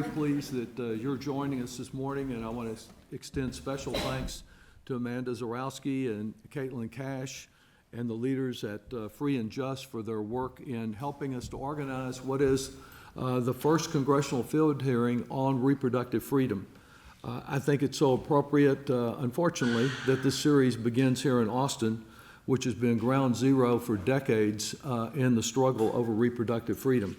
very pleased that you're joining us this morning, and I want to extend special thanks to Amanda Zarowski and Caitlin Cash and the leaders at Free and Just for their work in helping us to organize what is the first congressional field hearing on reproductive freedom. I think it's so appropriate, unfortunately, that this series begins here in Austin, which has been ground zero for decades in the struggle over reproductive freedom.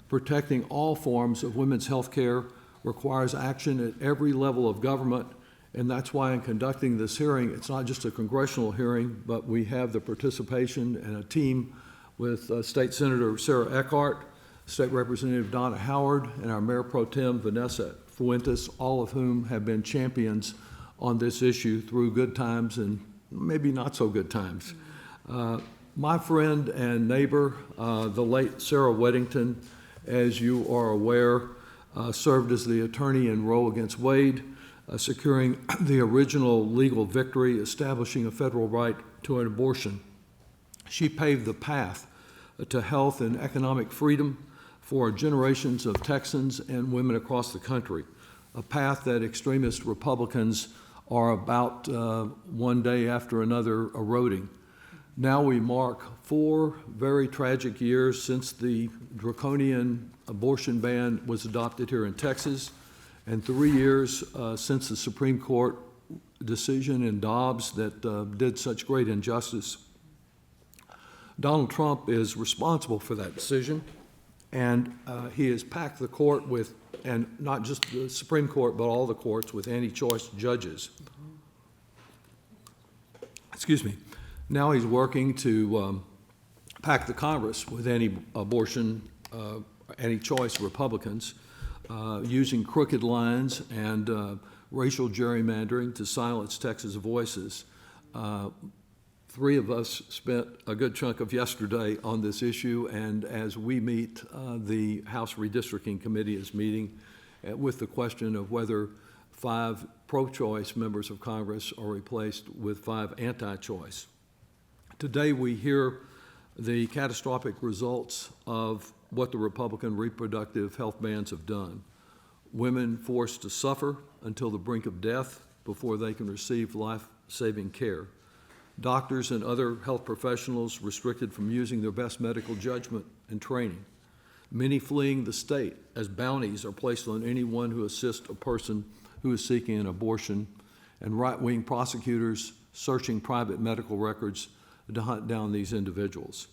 Protecting all forms of women's health care requires action at every level of government, and that's why in conducting this hearing, it's not just a congressional hearing, but we have the participation and a team with State Senator Sarah Eckhart, State Representative Donna Howard, and our Mayor Pro Tem Vanessa Fuentes, all of whom have been champions on this issue through good times and maybe not so good times. My friend and neighbor, the late Sarah Weddington, as you are aware, served as the attorney in Roe against Wade, securing the original legal victory, establishing a federal right to an abortion. She paved the path to health and economic freedom for generations of Texans and women across the country, a path that extremist Republicans are about one day after another eroding. Now we mark 4 very tragic years since the draconian abortion ban was adopted here in Texas, and 3 years since the Supreme Court decision in Dobbs that did such great injustice. Donald Trump is responsible for that decision, and he has packed the court with, and not just the Supreme Court, but all the courts with anti-choice judges. Excuse me. Now he's working to pack the Congress with anti-abortion, anti-choice Republicans, using crooked lines and racial gerrymandering to silence Texas voices. 3 of us spent a good chunk of yesterday on this issue, and as we meet, the House Redistricting Committee is meeting with the question of whether 5 pro-choice members of Congress are replaced with 5 anti-choice. Today we hear the catastrophic results of what the Republican reproductive health bans have done. Women forced to suffer until the brink of death before they can receive life-saving care. Doctors and other health professionals restricted from using their best medical judgment and training. Many fleeing the state as bounties are placed on anyone who assists a person who is seeking an abortion, and right-wing prosecutors searching private medical records to hunt down these individuals.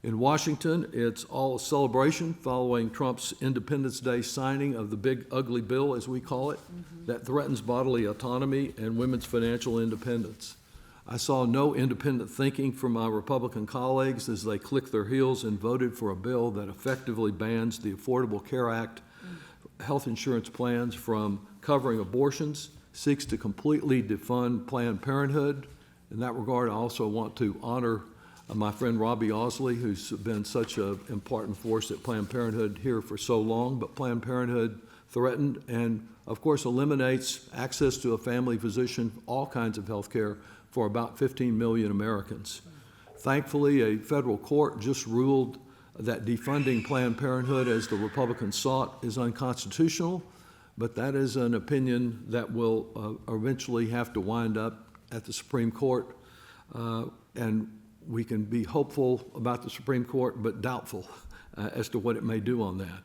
In Washington, it's all a celebration following Trump's Independence Day signing of the big ugly bill, as we call it, that threatens bodily autonomy and women's financial independence. I saw no independent thinking from my Republican colleagues as they clicked their heels and voted for a bill that effectively bans the Affordable Care Act health insurance plans from covering abortions, seeks to completely defund Planned Parenthood. In that regard, I also want to honor my friend Robbie Osley, who's been such an important force at Planned Parenthood here for so long, but Planned Parenthood threatened and, of course, eliminates access to a family physician, all kinds of health care for about 15 million Americans. Thankfully, a federal court just ruled that defunding Planned Parenthood, as the Republicans sought, is unconstitutional, but that is an opinion that will eventually have to wind up at the Supreme Court, and we can be hopeful about the Supreme Court, but doubtful as to what it may do on that.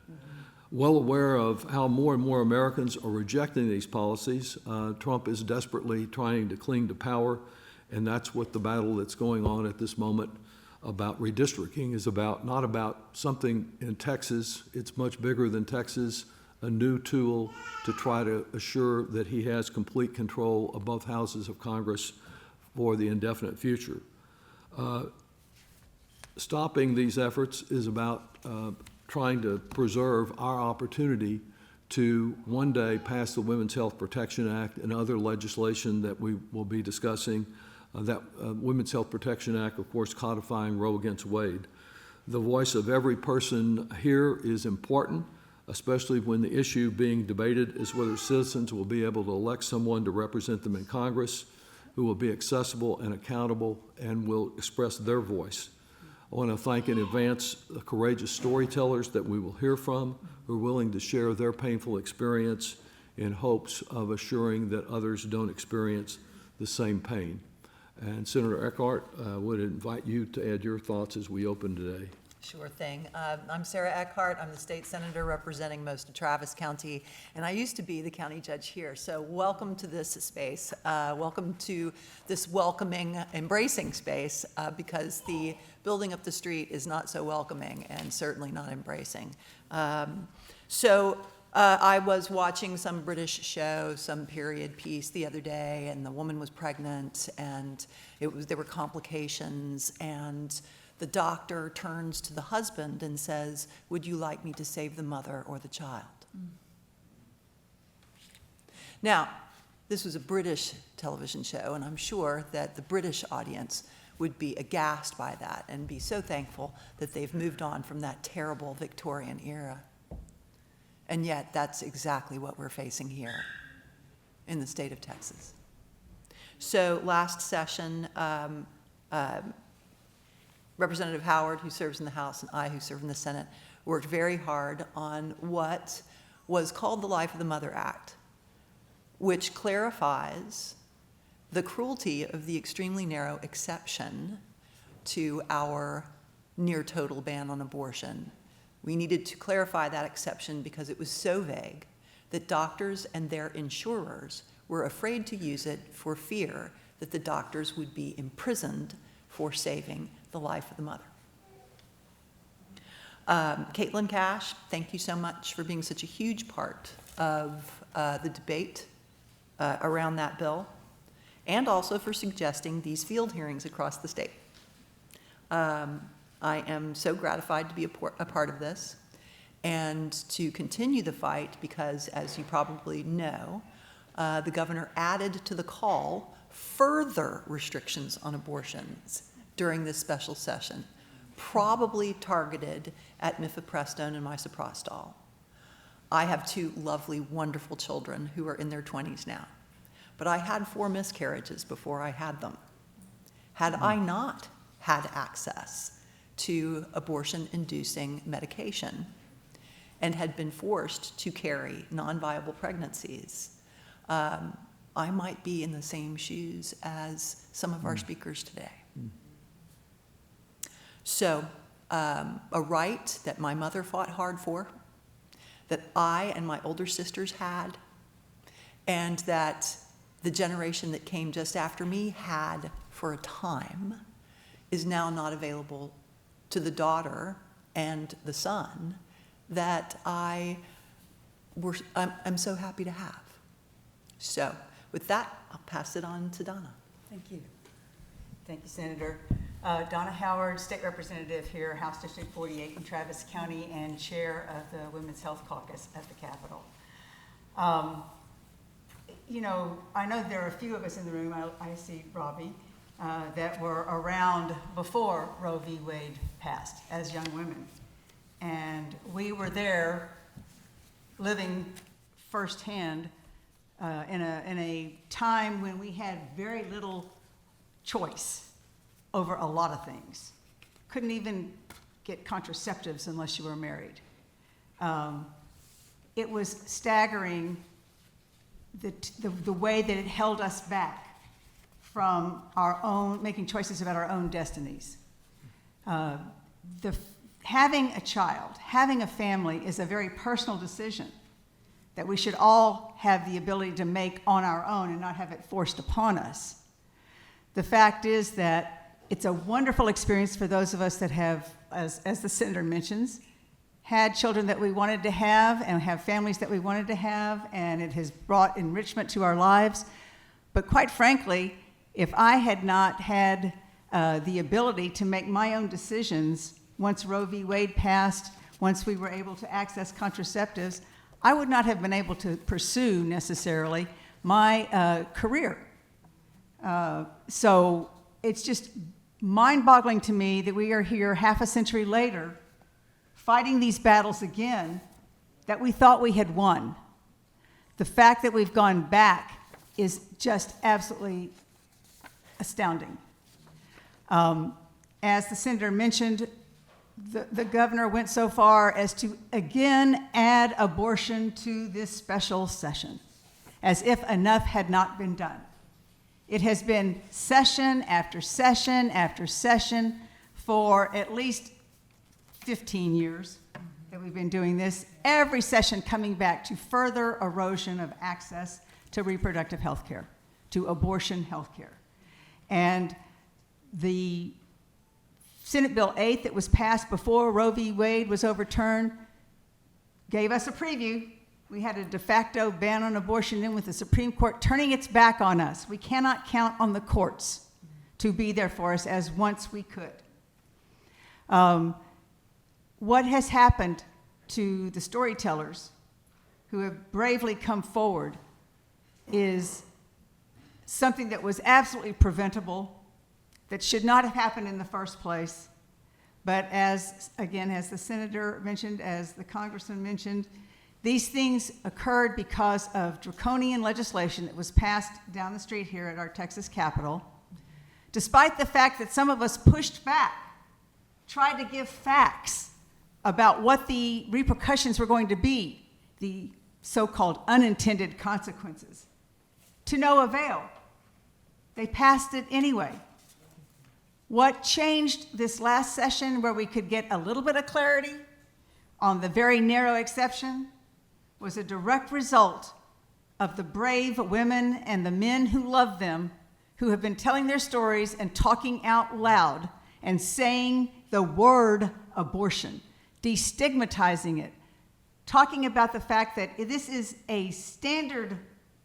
Well aware of how more and more Americans are rejecting these policies, Trump is desperately trying to cling to power, and that's what the battle that's going on at this moment about redistricting is about. Not about something in Texas. It's much bigger than Texas, a new tool to try to assure that he has complete control of both houses of Congress for the indefinite future. Stopping these efforts is about trying to preserve our opportunity to one day pass the Women's Health Protection Act and other legislation that we will be discussing. That Women's Health Protection Act, of course, codifying Roe against Wade. The voice of every person here is important, especially when the issue being debated is whether citizens will be able to elect someone to represent them in Congress who will be accessible and accountable and will express their voice. I want to thank in advance the courageous storytellers that we will hear from who are willing to share their painful experience in hopes of assuring that others don't experience the same pain. And Senator Eckhart, would invite you to add your thoughts as we open today. Sure thing. I'm Sarah Eckhart. I'm the state senator representing most of Travis County, and I used to be the county judge here. So welcome to this space. Welcome to this welcoming, embracing space, because the building up the street is not so welcoming and certainly not embracing. I was watching some British show, some period piece the other day, and the woman was pregnant, and there were complications, and the doctor turns to the husband and says, "Would you like me to save the mother or the child?" Now, this was a British television show, and I'm sure that the British audience would be aghast by that and be so thankful that they've moved on from that terrible Victorian era. And yet, that's exactly what we're facing here in the state of Texas. So last session, Representative Howard, who serves in the House, and I, who serve in the Senate, worked very hard on what was called the Life of the Mother Act, which clarifies the cruelty of the extremely narrow exception to our near total ban on abortion. We needed to clarify that exception because it was so vague that doctors and their insurers were afraid to use it for fear that the doctors would be imprisoned for saving the life of the mother. Caitlin Cash, thank you so much for being such a huge part of the debate around that bill, and also for suggesting these field hearings across the state. I am so gratified to be a part of this and to continue the fight because, as you probably know, the governor added to the call further restrictions on abortions during this special session, probably targeted at mifepristone and misoprostol. I have two lovely, wonderful children who are in their 20s now, but I had 4 miscarriages before I had them. Had I not had access to abortion-inducing medication and had been forced to carry non-viable pregnancies, I might be in the same shoes as some of our speakers today. So, a right that my mother fought hard for, that I and my older sisters had, and that the generation that came just after me had for a time, is now not available to the daughter and the son that I'm so happy to have. So, with that, I'll pass it on to Donna. Thank you. Thank you, Senator. Donna Howard, State Representative here, House District 48 in Travis County, and Chair of the Women's Health Caucus at the Capitol. You know, I know there are a few of us in the room, I see Robbie, that were around before Roe v. Wade passed as young women. And we were there living firsthand in a time when we had very little choice over a lot of things. Couldn't even get contraceptives unless you were married. It was staggering the way that it held us back from our own, making choices about our own destinies. Having a child, having a family is a very personal decision that we should all have the ability to make on our own and not have it forced upon us. The fact is that it's a wonderful experience for those of us that have, as the senator mentions, had children that we wanted to have and have families that we wanted to have, and it has brought enrichment to our lives. But quite frankly, if I had not had the ability to make my own decisions once Roe v. Wade passed, once we were able to access contraceptives, I would not have been able to pursue necessarily my career. So it's just mind-boggling to me that we are here half a century later fighting these battles again that we thought we had won. The fact that we've gone back is just absolutely astounding. as the senator mentioned, the governor went so far as to again add abortion to this special session, as if enough had not been done. It has been session after session after session for at least 15 years that we've been doing this, every session coming back to further erosion of access to reproductive health care, to abortion health care. And the Senate Bill 8 that was passed before Roe v. Wade was overturned gave us a preview. We had a de facto ban on abortion then with the Supreme Court turning its back on us. We cannot count on the courts to be there for us as once we could. What has happened to the storytellers who have bravely come forward is something that was absolutely preventable, that should not have happened in the first place. But as the senator mentioned, as the congressman mentioned, these things occurred because of draconian legislation that was passed down the street here at our Texas Capitol, despite the fact that some of us pushed back, tried to give facts about what the repercussions were going to be, the so-called unintended consequences, to no avail. They passed it anyway. What changed this last session, where we could get a little bit of clarity on the very narrow exception, was a direct result of the brave women and the men who love them, who have been telling their stories and talking out loud and saying the word abortion, destigmatizing it, talking about the fact that this is a standard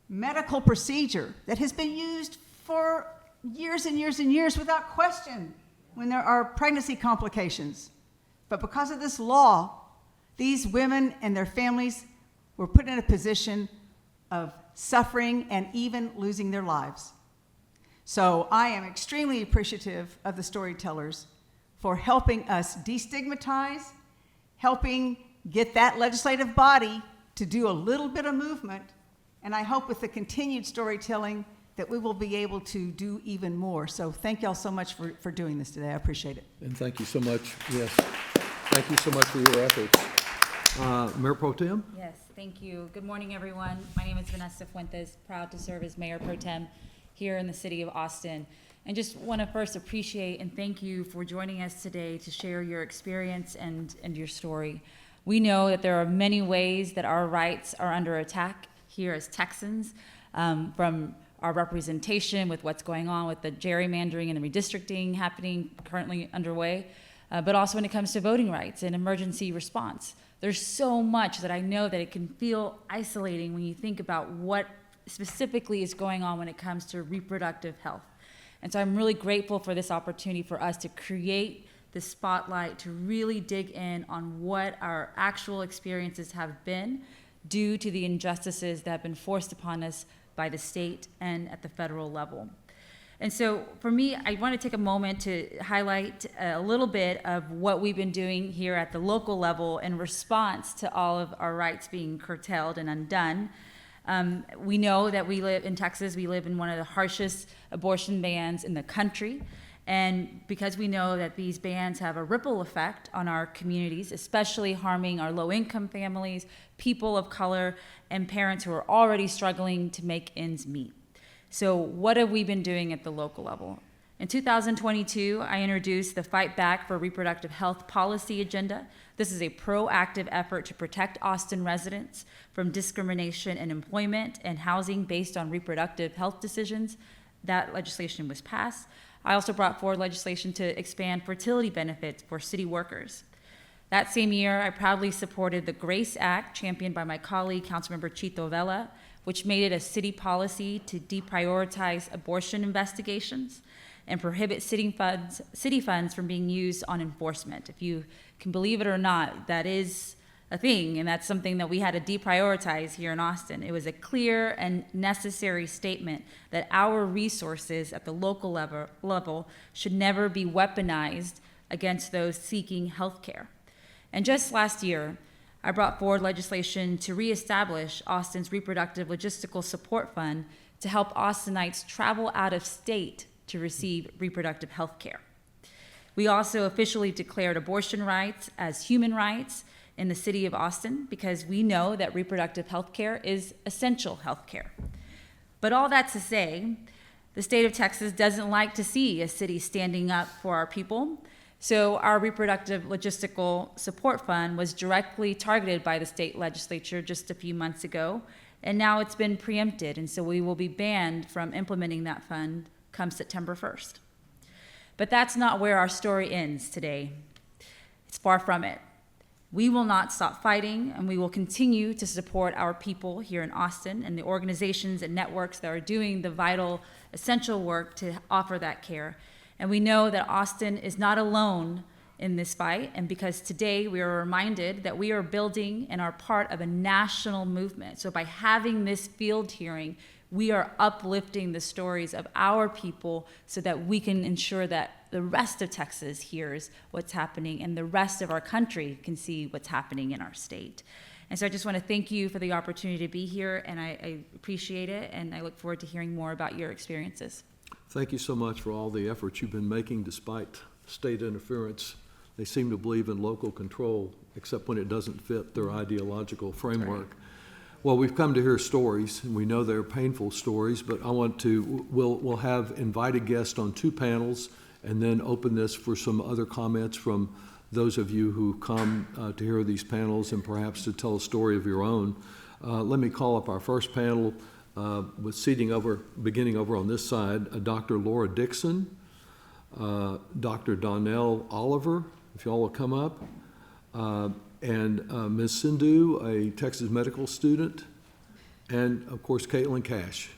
medical procedure that has been used for years and years and years without question when there are pregnancy complications. But because of this law, these women and their families were put in a position of suffering and even losing their lives. So I am extremely appreciative of the storytellers for helping us destigmatize, helping get that legislative body to do a little bit of movement, and I hope with the continued storytelling that we will be able to do even more. So thank y'all so much for doing this today. I appreciate it. And thank you so much, yes. Thank you so much for your efforts. Mayor Pro Tem? Yes, thank you. Good morning, everyone. My name is Vanessa Fuentes, proud to serve as Mayor Pro Tem here in the city of Austin. And just want to first appreciate and thank you for joining us today to share your experience and your story. We know that there are many ways that our rights are under attack here as Texans, from our representation with what's going on with the gerrymandering and the redistricting happening currently underway, but also when it comes to voting rights and emergency response. There's so much that I know that it can feel isolating when you think about what specifically is going on when it comes to reproductive health. And so I'm really grateful for this opportunity for us to create the spotlight to really dig in on what our actual experiences have been due to the injustices that have been forced upon us by the state and at the federal level. And so for me, I want to take a moment to highlight a little bit of what we've been doing here at the local level in response to all of our rights being curtailed and undone. We know that we live in Texas, we live in one of the harshest abortion bans in the country. And because we know that these bans have a ripple effect on our communities, especially harming our low-income families, people of color, and parents who are already struggling to make ends meet. So what have we been doing at the local level? In 2022, I introduced the Fight Back for Reproductive Health policy agenda. This is a proactive effort to protect Austin residents from discrimination in employment and housing based on reproductive health decisions. That legislation was passed. I also brought forward legislation to expand fertility benefits for city workers. That same year, I proudly supported the GRACE Act, championed by my colleague, Councilmember Chito Vela, which made it a city policy to deprioritize abortion investigations and prohibit city funds from being used on enforcement. If you can believe it or not, that is a thing, and that's something that we had to deprioritize here in Austin. It was a clear and necessary statement that our resources at the local level should never be weaponized against those seeking health care. And just last year, I brought forward legislation to reestablish Austin's Reproductive Logistical Support Fund to help Austinites travel out of state to receive reproductive health care. We also officially declared abortion rights as human rights in the city of Austin because we know that reproductive health care is essential health care. But all that to say, the state of Texas doesn't like to see a city standing up for our people. So our Reproductive Logistical Support Fund was directly targeted by the state legislature just a few months ago, and now it's been preempted, and so we will be banned from implementing that fund come September 1st. But that's not where our story ends today. It's far from it. We will not stop fighting, and we will continue to support our people here in Austin and the organizations and networks that are doing the vital, essential work to offer that care. And we know that Austin is not alone in this fight, and because today we are reminded that we are building and are part of a national movement. So by having this field hearing, we are uplifting the stories of our people so that we can ensure that the rest of Texas hears what's happening and the rest of our country can see what's happening in our state. And so I just want to thank you for the opportunity to be here, and I appreciate it, and I look forward to hearing more about your experiences. Thank you so much for all the efforts you've been making despite state interference. They seem to believe in local control, except when it doesn't fit their ideological framework. Well, we've come to hear stories, and we know they're painful stories, but we'll have invited guests on 2 panels, and then open this for some other comments from those of you who come to hear these panels and perhaps to tell a story of your own. Let me call up our first panel with beginning over on this side, Dr. Laura Dixon, Dr. Donnell Oliver, if y'all will come up, and Ms. Sindhu, a Texas medical student, and of course, Caitlin Cash.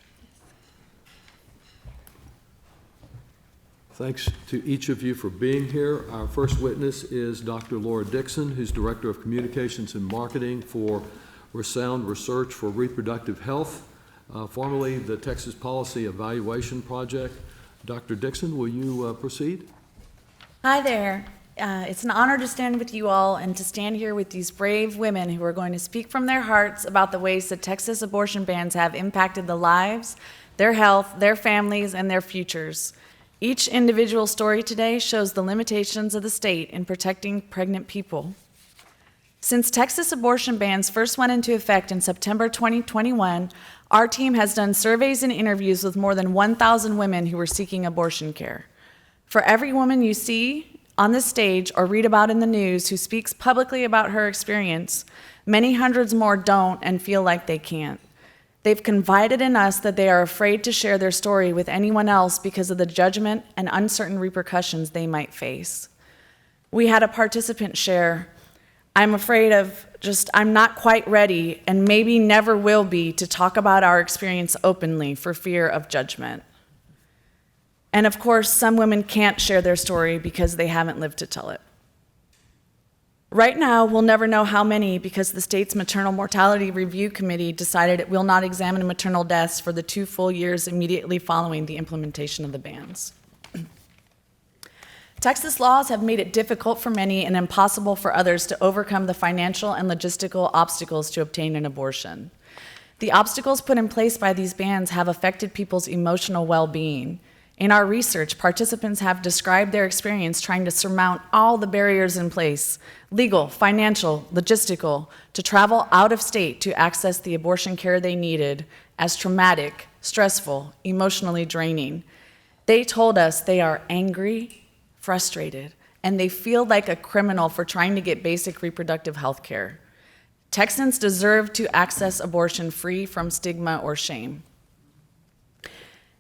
Thanks to each of you for being here. Our first witness is Dr. Laura Dixon, who's Director of Communications and Marketing for Resound Research for Reproductive Health, formerly the Texas Policy Evaluation Project. Dr. Dixon, will you proceed? Hi there. It's an honor to stand with you all and to stand here with these brave women who are going to speak from their hearts about the ways that Texas abortion bans have impacted the lives, their health, their families, and their futures. Each individual story today shows the limitations of the state in protecting pregnant people. Since Texas abortion bans first went into effect in September 2021, our team has done surveys and interviews with more than 1,000 women who were seeking abortion care. For every woman you see on the stage or read about in the news who speaks publicly about her experience, many hundreds more don't and feel like they can't. They've confided in us that they are afraid to share their story with anyone else because of the judgment and uncertain repercussions they might face. We had a participant share, I'm not quite ready and maybe never will be to talk about our experience openly for fear of judgment. And of course, some women can't share their story because they haven't lived to tell it. Right now, we'll never know how many because the state's Maternal Mortality Review Committee decided it will not examine maternal deaths for the 2 full years immediately following the implementation of the bans. Texas laws have made it difficult for many and impossible for others to overcome the financial and logistical obstacles to obtain an abortion. The obstacles put in place by these bans have affected people's emotional well-being. In our research, participants have described their experience trying to surmount all the barriers in place, legal, financial, logistical, to travel out of state to access the abortion care they needed as traumatic, stressful, emotionally draining. They told us they are angry, frustrated, and they feel like a criminal for trying to get basic reproductive health care. Texans deserve to access abortion free from stigma or shame.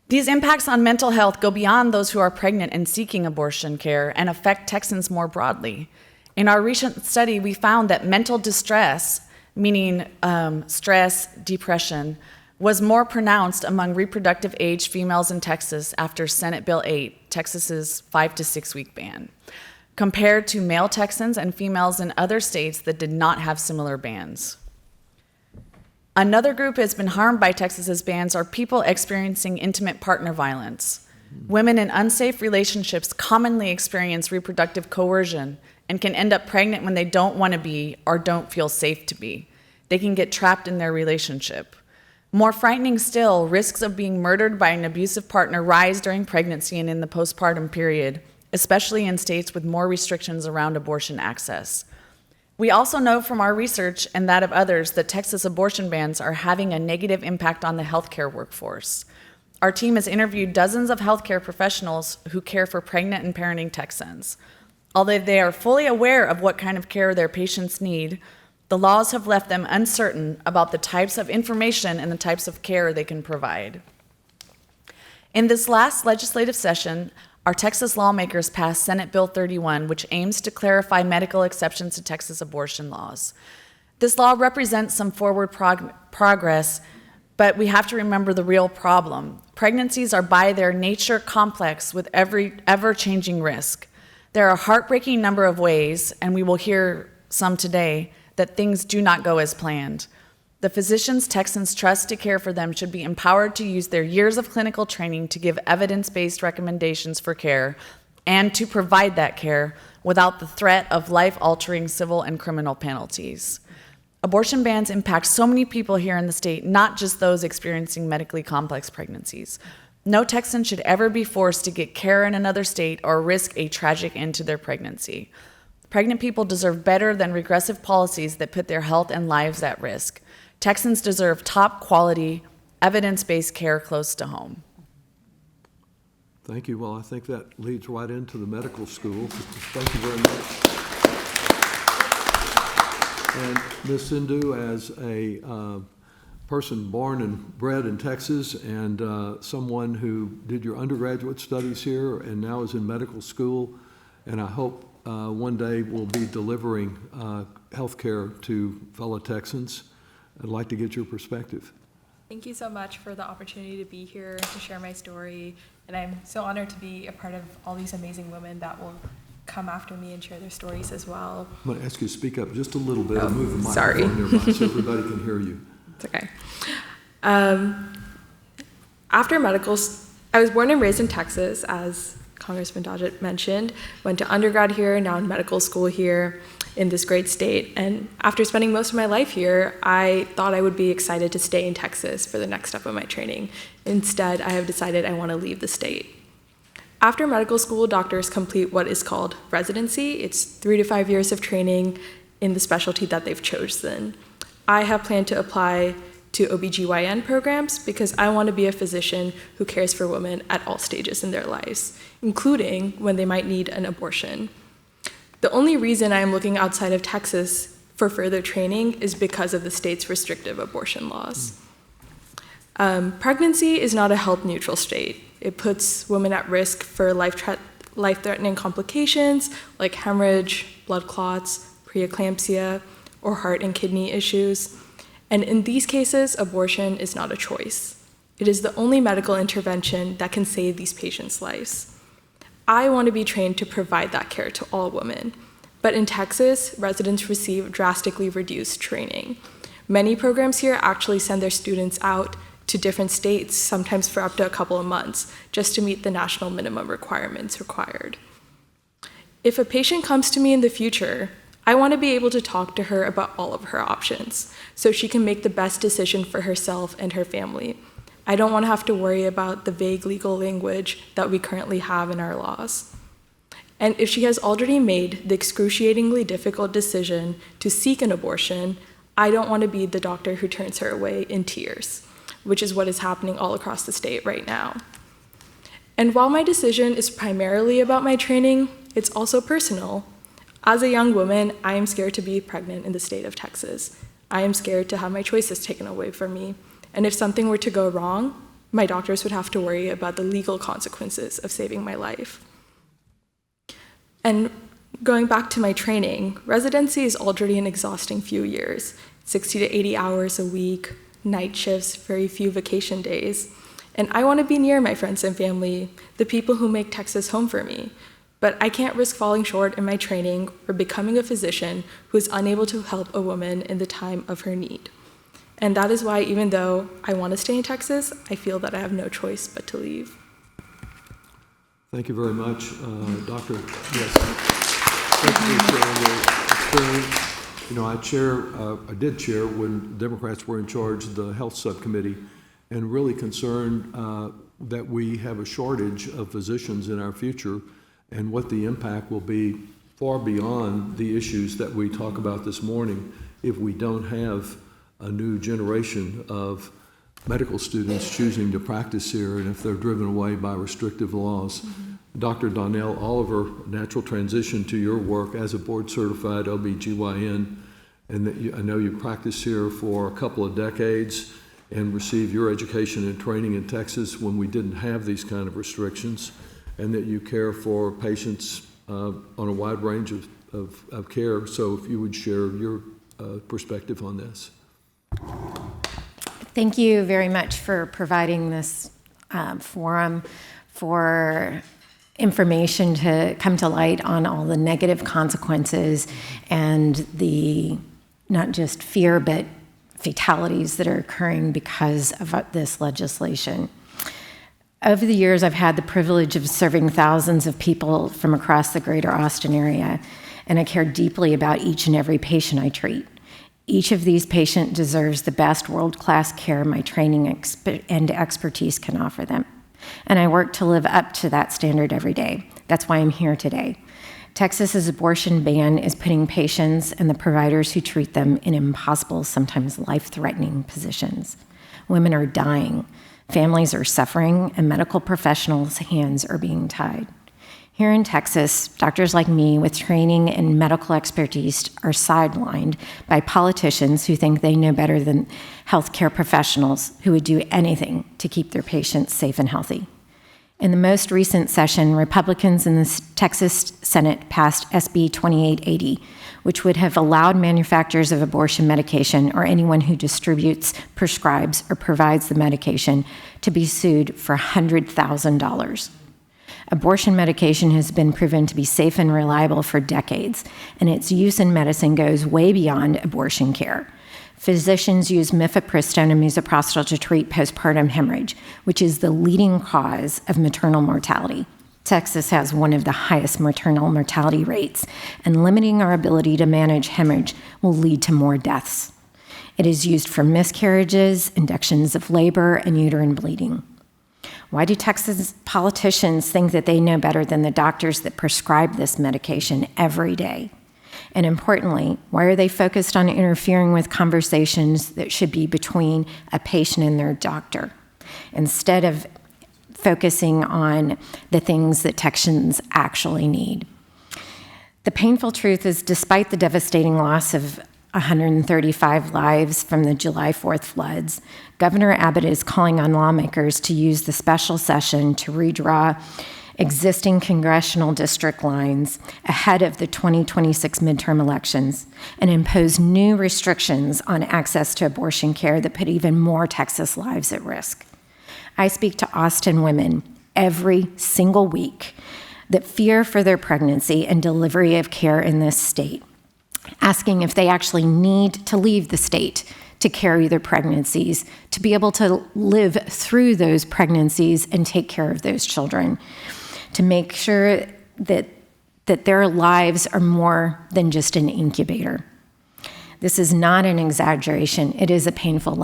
These impacts on mental health go beyond those who are pregnant and seeking abortion care and affect Texans more broadly. In our recent study, we found that mental distress, meaning stress, depression, was more pronounced among reproductive age females in Texas after Senate Bill 8, Texas's 5 to 6 week ban, compared to male Texans and females in other states that did not have similar bans. Another group that has been harmed by Texas's bans are people experiencing intimate partner violence. Women in unsafe relationships commonly experience reproductive coercion and can end up pregnant when they don't want to be or don't feel safe to be. They can get trapped in their relationship. More frightening still, risks of being murdered by an abusive partner rise during pregnancy and in the postpartum period, especially in states with more restrictions around abortion access. We also know from our research and that of others that Texas abortion bans are having a negative impact on the healthcare workforce. Our team has interviewed dozens of healthcare professionals who care for pregnant and parenting Texans. Although they are fully aware of what kind of care their patients need, the laws have left them uncertain about the types of information and the types of care they can provide. In this last legislative session, our Texas lawmakers passed Senate Bill 31, which aims to clarify medical exceptions to Texas abortion laws. This law represents some forward progress, but we have to remember the real problem. Pregnancies are by their nature complex with every ever-changing risk. There are a heartbreaking number of ways, and we will hear some today, that things do not go as planned. The physicians Texans trust to care for them should be empowered to use their years of clinical training to give evidence-based recommendations for care and to provide that care without the threat of life-altering civil and criminal penalties. Abortion bans impact so many people here in the state, not just those experiencing medically complex pregnancies. No Texan should ever be forced to get care in another state or risk a tragic end to their pregnancy. Pregnant people deserve better than regressive policies that put their health and lives at risk. Texans deserve top quality, evidence-based care close to home. Thank you. Well, I think that leads right into the medical school. Thank you very much. And Ms. Sindhu, as a person born and bred in Texas and someone who did your undergraduate studies here and now is in medical school, and I hope one day will be delivering health care to fellow Texans, I'd like to get your perspective. Thank you so much for the opportunity to be here to share my story, and I'm so honored to be a part of all these amazing women that will come after me and share their stories as well. I'm going to ask you to speak up just a little bit and move the sorry. microphone nearby so everybody can hear you. It's okay. After medical, I was born and raised in Texas, as Congressman Dodgett mentioned, went to undergrad here, now in medical school here in this great state. And after spending most of my life here, I thought I would be excited to stay in Texas for the next step of my training. Instead, I have decided I want to leave the state. After medical school, doctors complete what is called residency. It's 3 to 5 years of training in the specialty that they've chosen. I have planned to apply to OBGYN programs because I want to be a physician who cares for women at all stages in their lives, including when they might need an abortion. The only reason I am looking outside of Texas for further training is because of the state's restrictive abortion laws. Pregnancy is not a health-neutral state. It puts women at risk for life-threatening complications like hemorrhage, blood clots, preeclampsia, or heart and kidney issues. And in these cases, abortion is not a choice. It is the only medical intervention that can save these patients' lives. I want to be trained to provide that care to all women. But in Texas, residents receive drastically reduced training. Many programs here actually send their students out to different states, sometimes for up to a couple of months, just to meet the national minimum requirements required. If a patient comes to me in the future, I want to be able to talk to her about all of her options so she can make the best decision for herself and her family. I don't want to have to worry about the vague legal language that we currently have in our laws. And if she has already made the excruciatingly difficult decision to seek an abortion, I don't want to be the doctor who turns her away in tears, which is what is happening all across the state right now. And while my decision is primarily about my training, it's also personal. As a young woman, I am scared to be pregnant in the state of Texas. I am scared to have my choices taken away from me. And if something were to go wrong, my doctors would have to worry about the legal consequences of saving my life. And going back to my training, residency is already an exhausting few years, 60 to 80 hours a week, night shifts, very few vacation days. And I want to be near my friends and family, the people who make Texas home for me. But I can't risk falling short in my training or becoming a physician who is unable to help a woman in the time of her need. And that is why, even though I want to stay in Texas, I feel that I have no choice but to leave. Thank you very much, Doctor. Yes. Thank you for sharing your experience. You know, I did chair when Democrats were in charge of the health subcommittee, and really concerned that we have a shortage of physicians in our future. and what the impact will be far beyond the issues that we talk about this morning if we don't have a new generation of medical students choosing to practice here, and if they're driven away by restrictive laws. Dr. Donnell Oliver, natural transition to your work as a board-certified OBGYN, and that I know you practiced here for a couple of decades and received your education and training in Texas when we didn't have these kind of restrictions, and that you care for patients on a wide range of care. So if you would share your perspective on this. Thank you very much for providing this forum for information to come to light on all the negative consequences and the not just fear but fatalities that are occurring because of this legislation. Over the years, I've had the privilege of serving thousands of people from across the greater Austin area, and I care deeply about each and every patient I treat. Each of these patients deserves the best world-class care my training and expertise can offer them. And I work to live up to that standard every day. That's why I'm here today. Texas's abortion ban is putting patients and the providers who treat them in impossible, sometimes life-threatening positions. Women are dying, families are suffering, and medical professionals' hands are being tied. Here in Texas, doctors like me with training and medical expertise are sidelined by politicians who think they know better than healthcare professionals who would do anything to keep their patients safe and healthy. In the most recent session, Republicans in the Texas Senate passed SB 2880, which would have allowed manufacturers of abortion medication or anyone who distributes, prescribes, or provides the medication to be sued for $100,000. Abortion medication has been proven to be safe and reliable for decades, and its use in medicine goes way beyond abortion care. Physicians use mifepristone and misoprostol to treat postpartum hemorrhage, which is the leading cause of maternal mortality. Texas has one of the highest maternal mortality rates, and limiting our ability to manage hemorrhage will lead to more deaths. It is used for miscarriages, inductions of labor, and uterine bleeding. Why do Texas politicians think that they know better than the doctors that prescribe this medication every day? And importantly, why are they focused on interfering with conversations that should be between a patient and their doctor, instead of focusing on the things that Texans actually need? The painful truth is, despite the devastating loss of 135 lives from the July 4th floods, Governor Abbott is calling on lawmakers to use the special session to redraw existing congressional district lines ahead of the 2026 midterm elections and impose new restrictions on access to abortion care that put even more Texas lives at risk. I speak to Austin women every single week that fear for their pregnancy and delivery of care in this state, asking if they actually need to leave the state to carry their pregnancies, to be able to live through those pregnancies and take care of those children, to make sure that their lives are more than just an incubator. This is not an exaggeration. It is a painful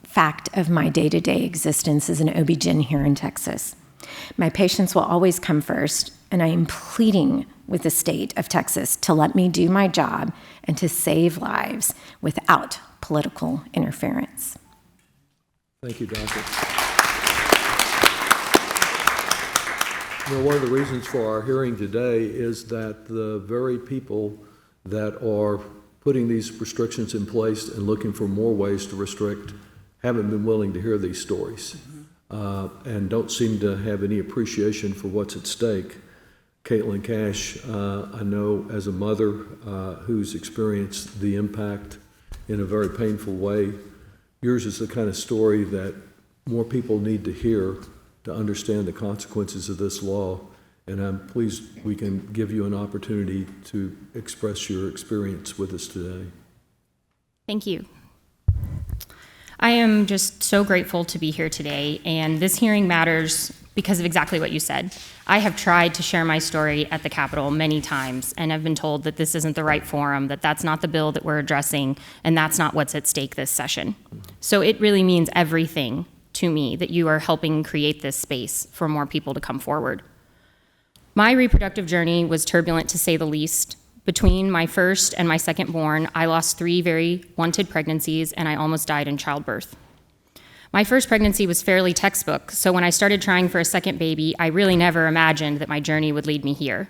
fact of my day-to-day existence as an OB-GYN here in Texas. My patients will always come first, and I am pleading with the state of Texas to let me do my job and to save lives without political interference. Thank you, Doctor. One of the reasons for our hearing today is that the very people that are putting these restrictions in place and looking for more ways to restrict haven't been willing to hear these stories and don't seem to have any appreciation for what's at stake. Caitlin Cash, I know as a mother who's experienced the impact in a very painful way, yours is the kind of story that more people need to hear to understand the consequences of this law, and I'm pleased we can give you an opportunity to express your experience with us today. Thank you. I am just so grateful to be here today, and this hearing matters because of exactly what you said. I have tried to share my story at the Capitol many times, and I've been told that this isn't the right forum, that that's not the bill that we're addressing, and that's not what's at stake this session. So it really means everything to me that you are helping create this space for more people to come forward. My reproductive journey was turbulent, to say the least. Between my first and my second born, I lost 3 very wanted pregnancies, and I almost died in childbirth. My first pregnancy was fairly textbook, so when I started trying for a second baby, I really never imagined that my journey would lead me here.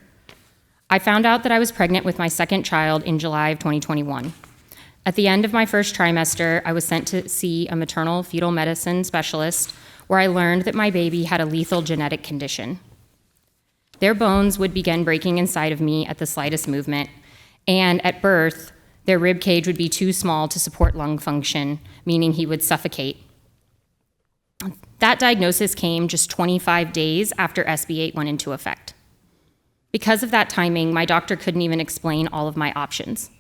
I found out that I was pregnant with my second child in July of 2021. At the end of my first trimester, I was sent to see a maternal fetal medicine specialist, where I learned that my baby had a lethal genetic condition. Their bones would begin breaking inside of me at the slightest movement, and at birth, their rib cage would be too small to support lung function, meaning he would suffocate. That diagnosis came just 25 days after SB 8 went into effect. Because of that timing, my doctor couldn't even explain all of my options.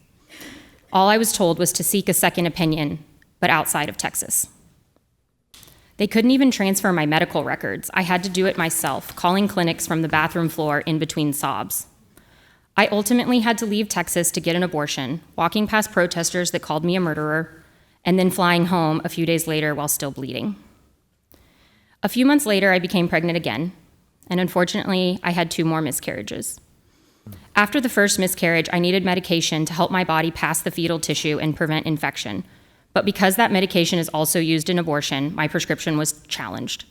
All I was told was to seek a second opinion, but outside of Texas. They couldn't even transfer my medical records. I had to do it myself, calling clinics from the bathroom floor in between sobs. I ultimately had to leave Texas to get an abortion, walking past protesters that called me a murderer, and then flying home a few days later while still bleeding. A few months later, I became pregnant again, and unfortunately, I had 2 more miscarriages. After the first miscarriage, I needed medication to help my body pass the fetal tissue and prevent infection. But because that medication is also used in abortion, my prescription was challenged.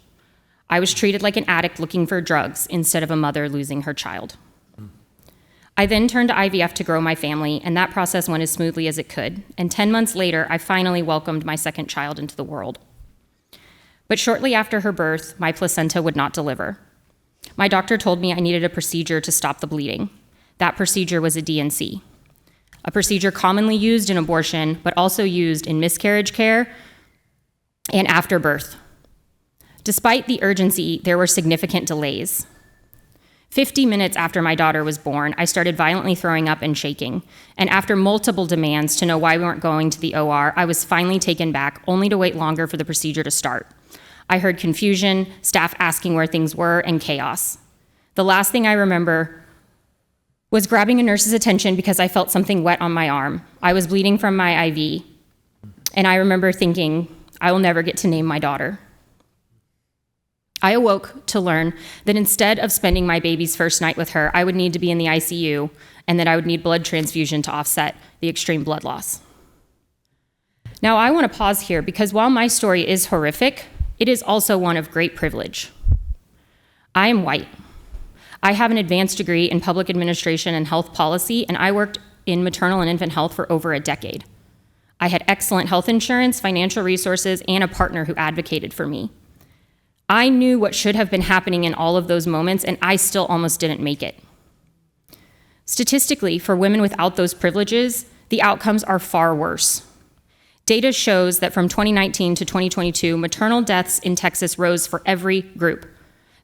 I was treated like an addict looking for drugs instead of a mother losing her child. I then turned to IVF to grow my family, and that process went as smoothly as it could. And 10 months later, I finally welcomed my second child into the world. But shortly after her birth, my placenta would not deliver. My doctor told me I needed a procedure to stop the bleeding. That procedure was a DNC, a procedure commonly used in abortion, but also used in miscarriage care and after birth. Despite the urgency, there were significant delays. 50 minutes after my daughter was born, I started violently throwing up and shaking. And after multiple demands to know why we weren't going to the OR, I was finally taken back, only to wait longer for the procedure to start. I heard confusion, staff asking where things were, and chaos. The last thing I remember was grabbing a nurse's attention because I felt something wet on my arm. I was bleeding from my IV, and I remember thinking, I will never get to name my daughter. I awoke to learn that instead of spending my baby's first night with her, I would need to be in the ICU, and that I would need blood transfusion to offset the extreme blood loss. Now, I want to pause here because while my story is horrific, it is also one of great privilege. I am white. I have an advanced degree in public administration and health policy, and I worked in maternal and infant health for over a decade. I had excellent health insurance, financial resources, and a partner who advocated for me. I knew what should have been happening in all of those moments, and I still almost didn't make it. Statistically, for women without those privileges, the outcomes are far worse. Data shows that from 2019 to 2022, maternal deaths in Texas rose for every group.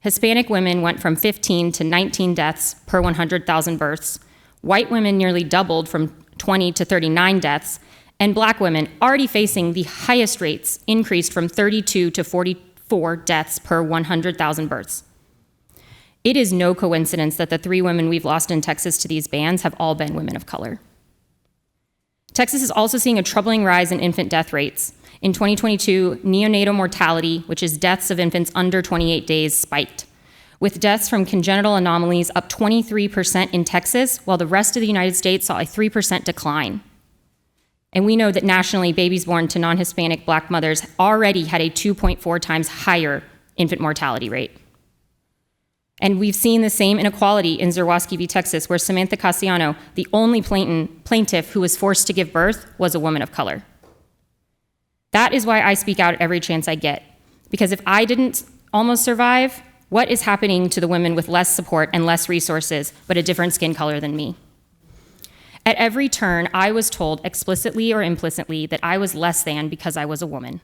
Hispanic women went from 15 to 19 deaths per 100,000 births. White women nearly doubled from 20 to 39 deaths. And Black women, already facing the highest rates, increased from 32 to 44 deaths per 100,000 births. It is no coincidence that the 3 women we've lost in Texas to these bans have all been women of color. Texas is also seeing a troubling rise in infant death rates. In 2022, neonatal mortality, which is deaths of infants under 28 days, spiked, with deaths from congenital anomalies up 23% in Texas, while the rest of the United States saw a 3% decline. And we know that nationally, babies born to non-Hispanic Black mothers already had a 2.4 times higher infant mortality rate. And we've seen the same inequality in Zerwaski v. Texas, where Samantha Cassiano, the only plaintiff who was forced to give birth, was a woman of color. That is why I speak out every chance I get. Because if I didn't almost survive, what is happening to the women with less support and less resources, but a different skin color than me? At every turn, I was told explicitly or implicitly that I was less than because I was a woman,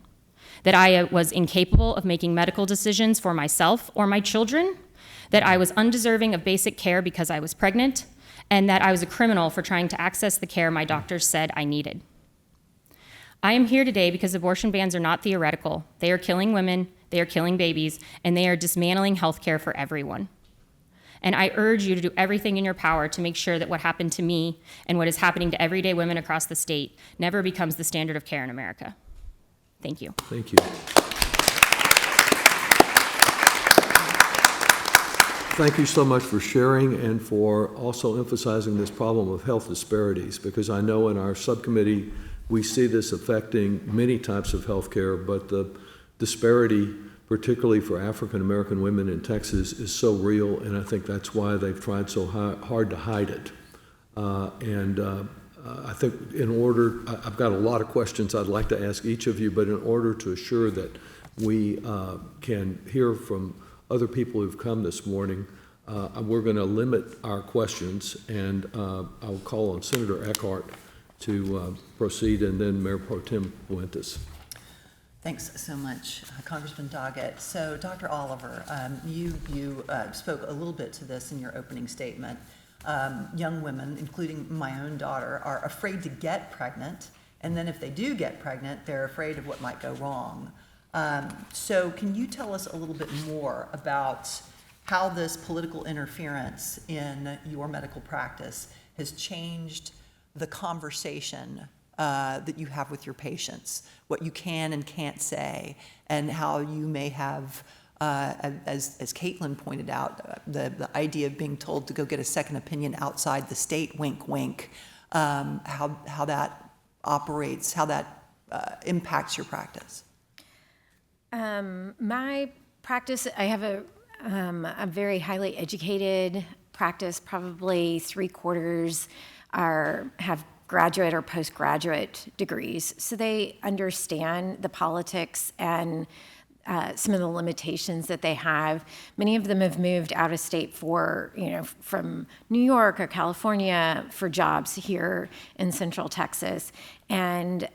that I was incapable of making medical decisions for myself or my children, that I was undeserving of basic care because I was pregnant, and that I was a criminal for trying to access the care my doctors said I needed. I am here today because abortion bans are not theoretical. They are killing women, they are killing babies, and they are dismantling healthcare for everyone. And I urge you to do everything in your power to make sure that what happened to me and what is happening to everyday women across the state never becomes the standard of care in America. Thank you. Thank you. thank you so much for sharing and for also emphasizing this problem of health disparities, because I know in our subcommittee we see this affecting many types of health care, but the disparity, particularly for African American women in Texas, is so real, and I think that's why they've tried so hard to hide it. I think I've got a lot of questions I'd like to ask each of you, but in order to assure that we can hear from other people who've come this morning, we're going to limit our questions, and I'll call on Senator Eckhart to proceed, and then Mayor Pro Tem Fuentes. Thanks so much, Congressman Doggett. So, Dr. Oliver, you spoke a little bit to this in your opening statement. Young women, including my own daughter, are afraid to get pregnant, and then if they do get pregnant, they're afraid of what might go wrong. So can you tell us a little bit more about how this political interference in your medical practice has changed the conversation that you have with your patients, what you can and can't say, and how you may have, as Caitlin pointed out, the idea of being told to go get a second opinion outside the state, wink, wink, how that operates, how that impacts your practice. My practice, I have a very highly educated practice. Probably 3/4 have graduate or postgraduate degrees, so they understand the politics and some of the limitations that they have. Many of them have moved out of state from New York or California for jobs here in Central Texas. And,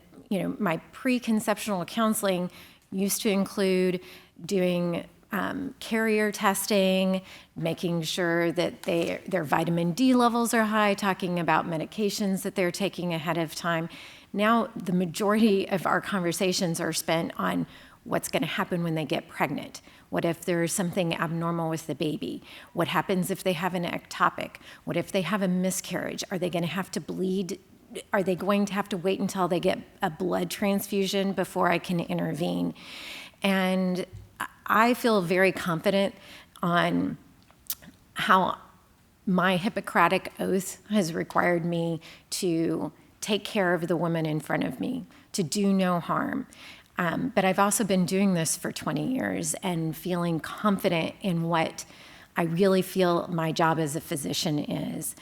my preconceptional counseling used to include doing carrier testing, making sure that their vitamin D levels are high, talking about medications that they're taking ahead of time. Now, the majority of our conversations are spent on what's going to happen when they get pregnant. What if there's something abnormal with the baby? What happens if they have an ectopic? What if they have a miscarriage? Are they going to have to bleed? Are they going to have to wait until they get a blood transfusion before I can intervene? And I feel very confident on how my Hippocratic oath has required me to take care of the woman in front of me, to do no harm. But I've also been doing this for 20 years and feeling confident in what I really feel my job as a physician is.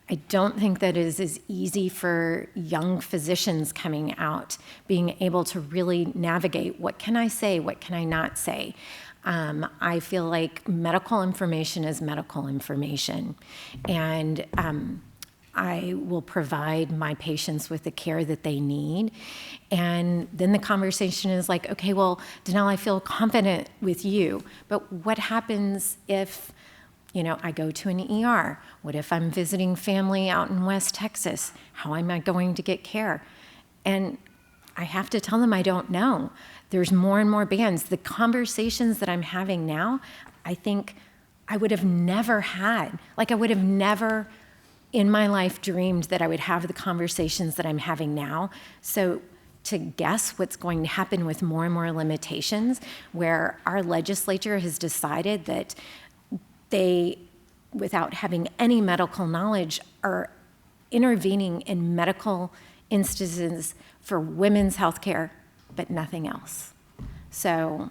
I don't think that it is as easy for young physicians coming out, being able to really navigate what can I say, what can I not say. I feel like medical information is medical information, and I will provide my patients with the care that they need. And then the conversation is like, okay, well, Danelle, I feel confident with you, but what happens if I go to an ER? What if I'm visiting family out in West Texas? How am I going to get care? And I have to tell them I don't know. There's more and more bans. The conversations that I'm having now, I think I would have never had. I would have never in my life dreamed that I would have the conversations that I'm having now. So to guess what's going to happen with more and more limitations, where our legislature has decided that they, without having any medical knowledge, are intervening in medical instances for women's health care, but nothing else. So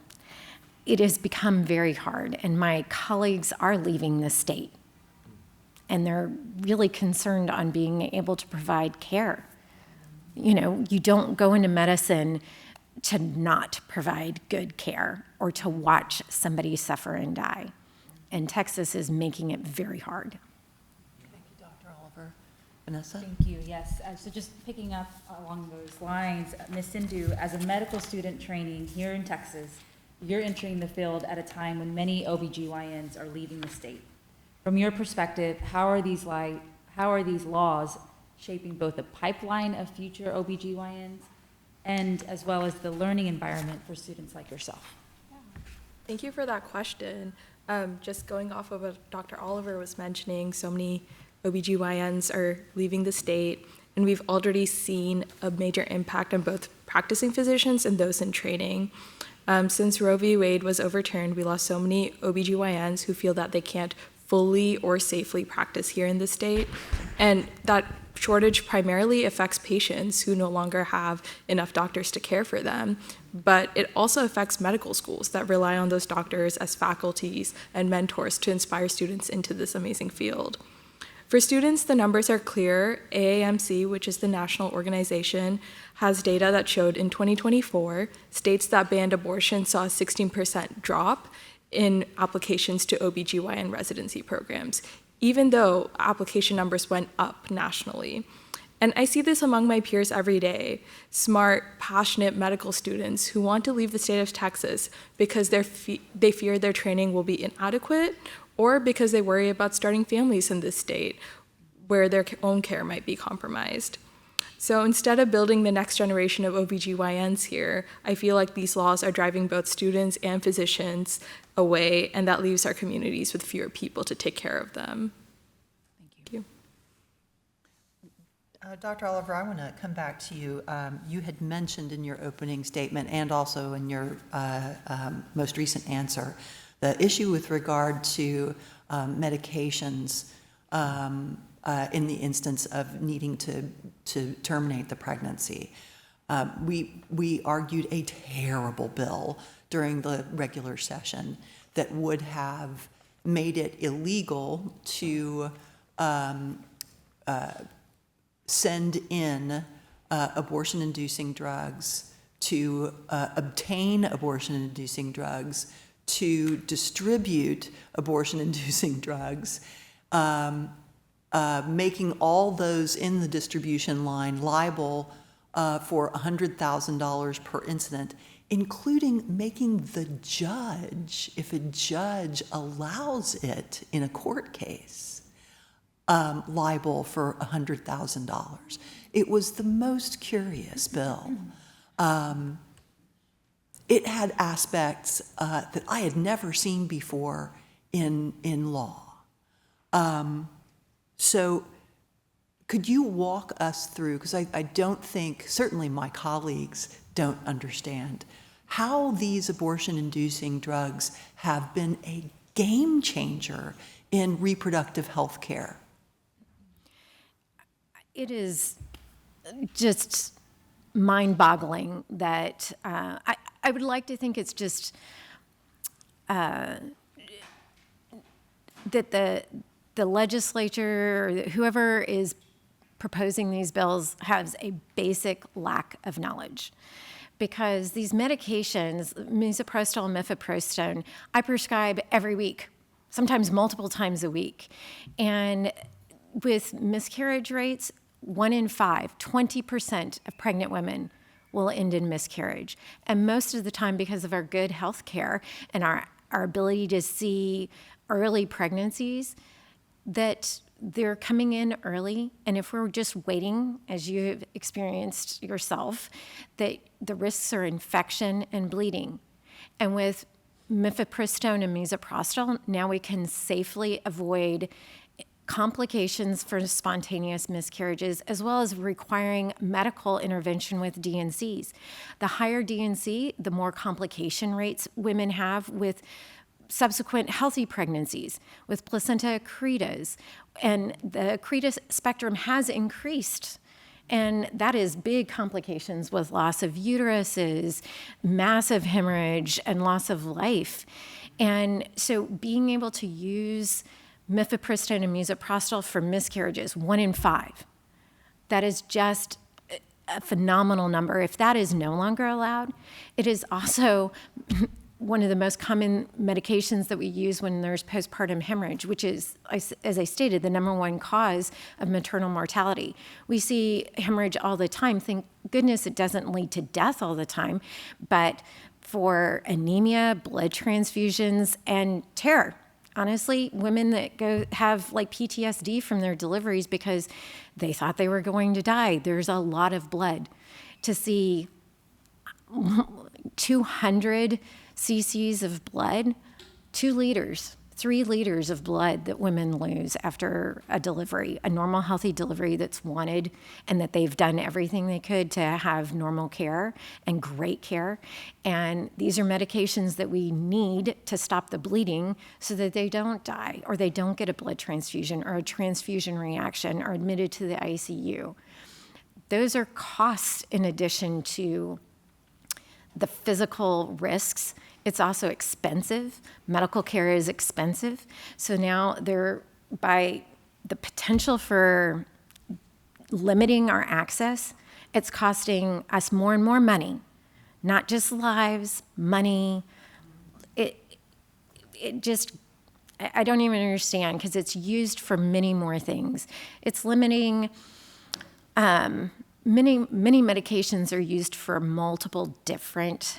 it has become very hard, and my colleagues are leaving the state, and they're really concerned on being able to provide care. You don't go into medicine to not provide good care or to watch somebody suffer and die. And Texas is making it very hard. Thank you, Dr. Oliver. Vanessa? Thank you, yes. So just picking up along those lines, Ms. Sindhu, as a medical student training here in Texas, you're entering the field at a time when many OBGYNs are leaving the state. From your perspective, how are these laws shaping both the pipeline of future OBGYNs and as well as the learning environment for students like yourself? Thank you for that question. Just going off of what Dr. Oliver was mentioning, so many OBGYNs are leaving the state, and we've already seen a major impact on both practicing physicians and those in training. Since Roe v. Wade was overturned, we lost so many OBGYNs who feel that they can't fully or safely practice here in the state. And that shortage primarily affects patients who no longer have enough doctors to care for them, but it also affects medical schools that rely on those doctors as faculties and mentors to inspire students into this amazing field. For students, the numbers are clear. AAMC, which is the national organization, has data that showed in 2024, states that banned abortion saw a 16% drop in applications to OBGYN residency programs, even though application numbers went up nationally. And I see this among my peers every day, smart, passionate medical students who want to leave the state of Texas because they fear their training will be inadequate, or because they worry about starting families in this state where their own care might be compromised. So instead of building the next generation of OBGYNs here, I feel like these laws are driving both students and physicians away, and that leaves our communities with fewer people to take care of them. Thank you. Dr. Oliver, I want to come back to you. You had mentioned in your opening statement and also in your most recent answer the issue with regard to medications in the instance of needing to terminate the pregnancy. We argued a terrible bill during the regular session that would have made it illegal to send in abortion-inducing drugs, to obtain abortion-inducing drugs, to distribute abortion-inducing drugs, making all those in the distribution line liable for $100,000 per incident, including making the judge, if a judge allows it in a court case, liable for $100,000. It was the most curious bill. It had aspects that I had never seen before in law. So could you walk us through, because I don't think, certainly my colleagues don't understand, how these abortion-inducing drugs have been a game changer in reproductive health care? It is just mind-boggling that I would like to think it's just that the legislature or whoever is proposing these bills has a basic lack of knowledge. Because these medications, misoprostol and mifepristone, I prescribe every week, sometimes multiple times a week. And with miscarriage rates, 1 in 5, 20% of pregnant women will end in miscarriage. And most of the time, because of our good health care and our ability to see early pregnancies, that they're coming in early, and if we're just waiting, as you've experienced yourself, that the risks are infection and bleeding. And with mifepristone and misoprostol, now we can safely avoid complications for spontaneous miscarriages, as well as requiring medical intervention with DNCs. The higher DNC, the more complication rates women have with subsequent healthy pregnancies, with placenta accretas, and the accreta spectrum has increased. And that is big complications with loss of uteruses, massive hemorrhage, and loss of life. And so being able to use mifepristone and misoprostol for miscarriages, 1 in 5, that is just a phenomenal number. If that is no longer allowed, it is also one of the most common medications that we use when there's postpartum hemorrhage, which is, as I stated, the #1 cause of maternal mortality. We see hemorrhage all the time. Thank goodness it doesn't lead to death all the time, but for anemia, blood transfusions, and terror. Honestly, women that have like PTSD from their deliveries because they thought they were going to die. There's a lot of blood. To see 200 cc's of blood, 2 liters, 3 liters of blood that women lose after a delivery, a normal, healthy delivery that's wanted, and that they've done everything they could to have normal care and great care. And these are medications that we need to stop the bleeding so that they don't die, or they don't get a blood transfusion or a transfusion reaction or admitted to the ICU. Those are costs in addition to the physical risks. It's also expensive. Medical care is expensive. So now by the potential for limiting our access, it's costing us more and more money, not just lives, money. It just, I don't even understand, because it's used for many more things. It's limiting, many medications are used for multiple different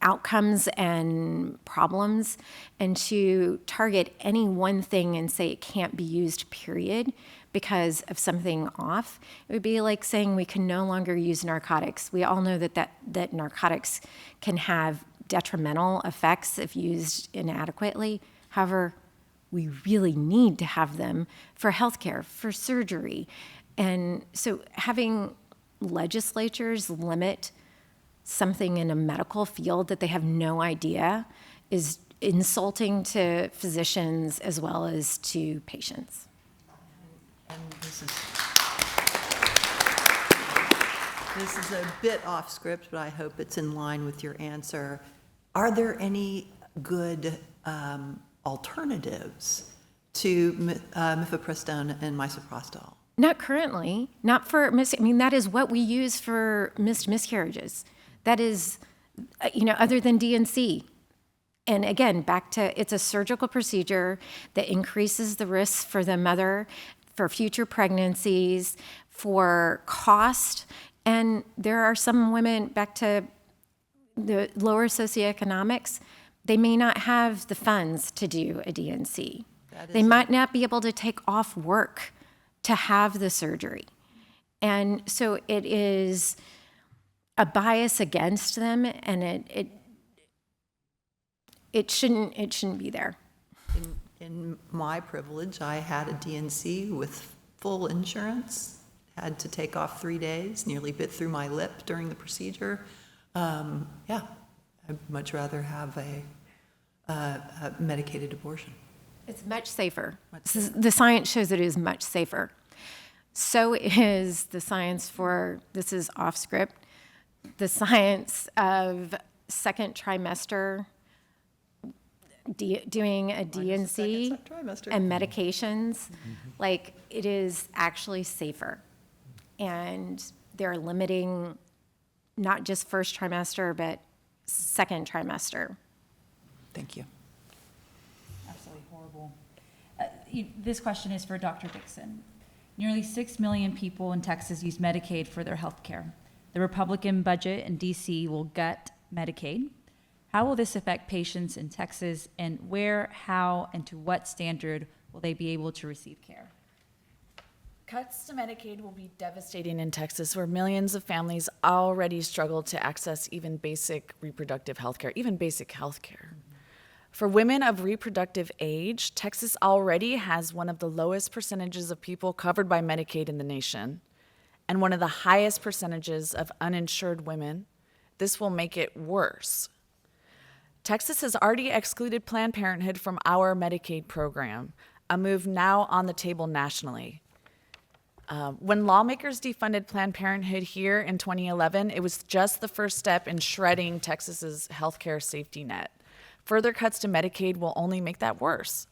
outcomes and problems, and to target any one thing and say it can't be used, period, because of something off, it would be like saying we can no longer use narcotics. We all know that narcotics can have detrimental effects if used inadequately. However, we really need to have them for healthcare, for surgery. And so having legislatures limit something in a medical field that they have no idea is insulting to physicians as well as to patients. And this is a bit off script, but I hope it's in line with your answer. Are there any good alternatives to mifepristone and misoprostol? Not currently. Not for that is what we use for missed miscarriages. That is, other than DNC. And again, back to, it's a surgical procedure that increases the risks for the mother, for future pregnancies, for cost. And there are some women, back to the lower socioeconomics, they may not have the funds to do a DNC. They might not be able to take off work to have the surgery. And so it is a bias against them, and it shouldn't be there. In my privilege, I had a DNC with full insurance, had to take off 3 days, nearly bit through my lip during the procedure. I'd much rather have a medicated abortion. It's much safer. The science shows it is much safer. So is the science for, this is off script, the science of second trimester doing a DNC and medications. Like, it is actually safer. And they're limiting not just first trimester, but second trimester. Thank you. Absolutely horrible. This question is for Dr. Dixon. Nearly 6 million people in Texas use Medicaid for their health care. The Republican budget in D.C. will gut Medicaid. How will this affect patients in Texas, and where, how, and to what standard will they be able to receive care? Cuts to Medicaid will be devastating in Texas, where millions of families already struggle to access even basic reproductive health care, even basic health care. For women of reproductive age, Texas already has one of the lowest percentages of people covered by Medicaid in the nation, and one of the highest percentages of uninsured women. This will make it worse. Texas has already excluded Planned Parenthood from our Medicaid program, a move now on the table nationally. When lawmakers defunded Planned Parenthood here in 2011, it was just the first step in shredding Texas's healthcare safety net. Further cuts to Medicaid will only make that worse.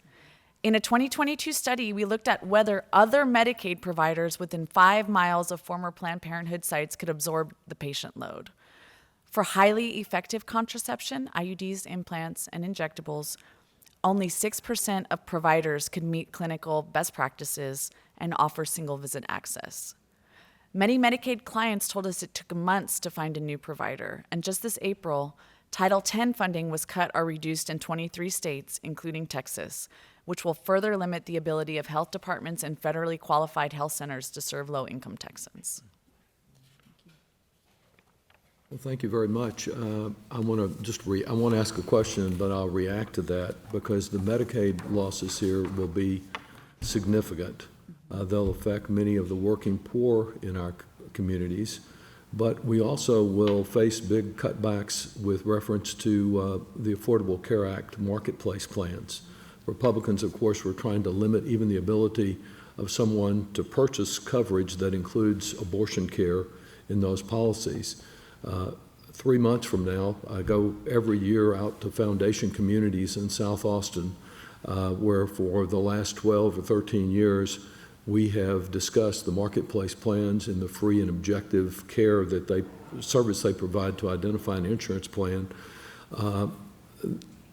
In a 2022 study, we looked at whether other Medicaid providers within 5 miles of former Planned Parenthood sites could absorb the patient load. For highly effective contraception, IUDs, implants, and injectables, only 6% of providers could meet clinical best practices and offer single-visit access. Many Medicaid clients told us it took months to find a new provider, and just this April, Title X funding was cut or reduced in 23 states, including Texas, which will further limit the ability of health departments and federally qualified health centers to serve low-income Texans. Well, thank you very much. I want to ask a question, but I'll react to that because the Medicaid losses here will be significant. They'll affect many of the working poor in our communities, but we also will face big cutbacks with reference to the Affordable Care Act marketplace plans. Republicans, of course, were trying to limit even the ability of someone to purchase coverage that includes abortion care in those policies. 3 months from now, I go every year out to foundation communities in South Austin, where for the last 12 or 13 years, we have discussed the marketplace plans and the free and objective care that service they provide to identify an insurance plan.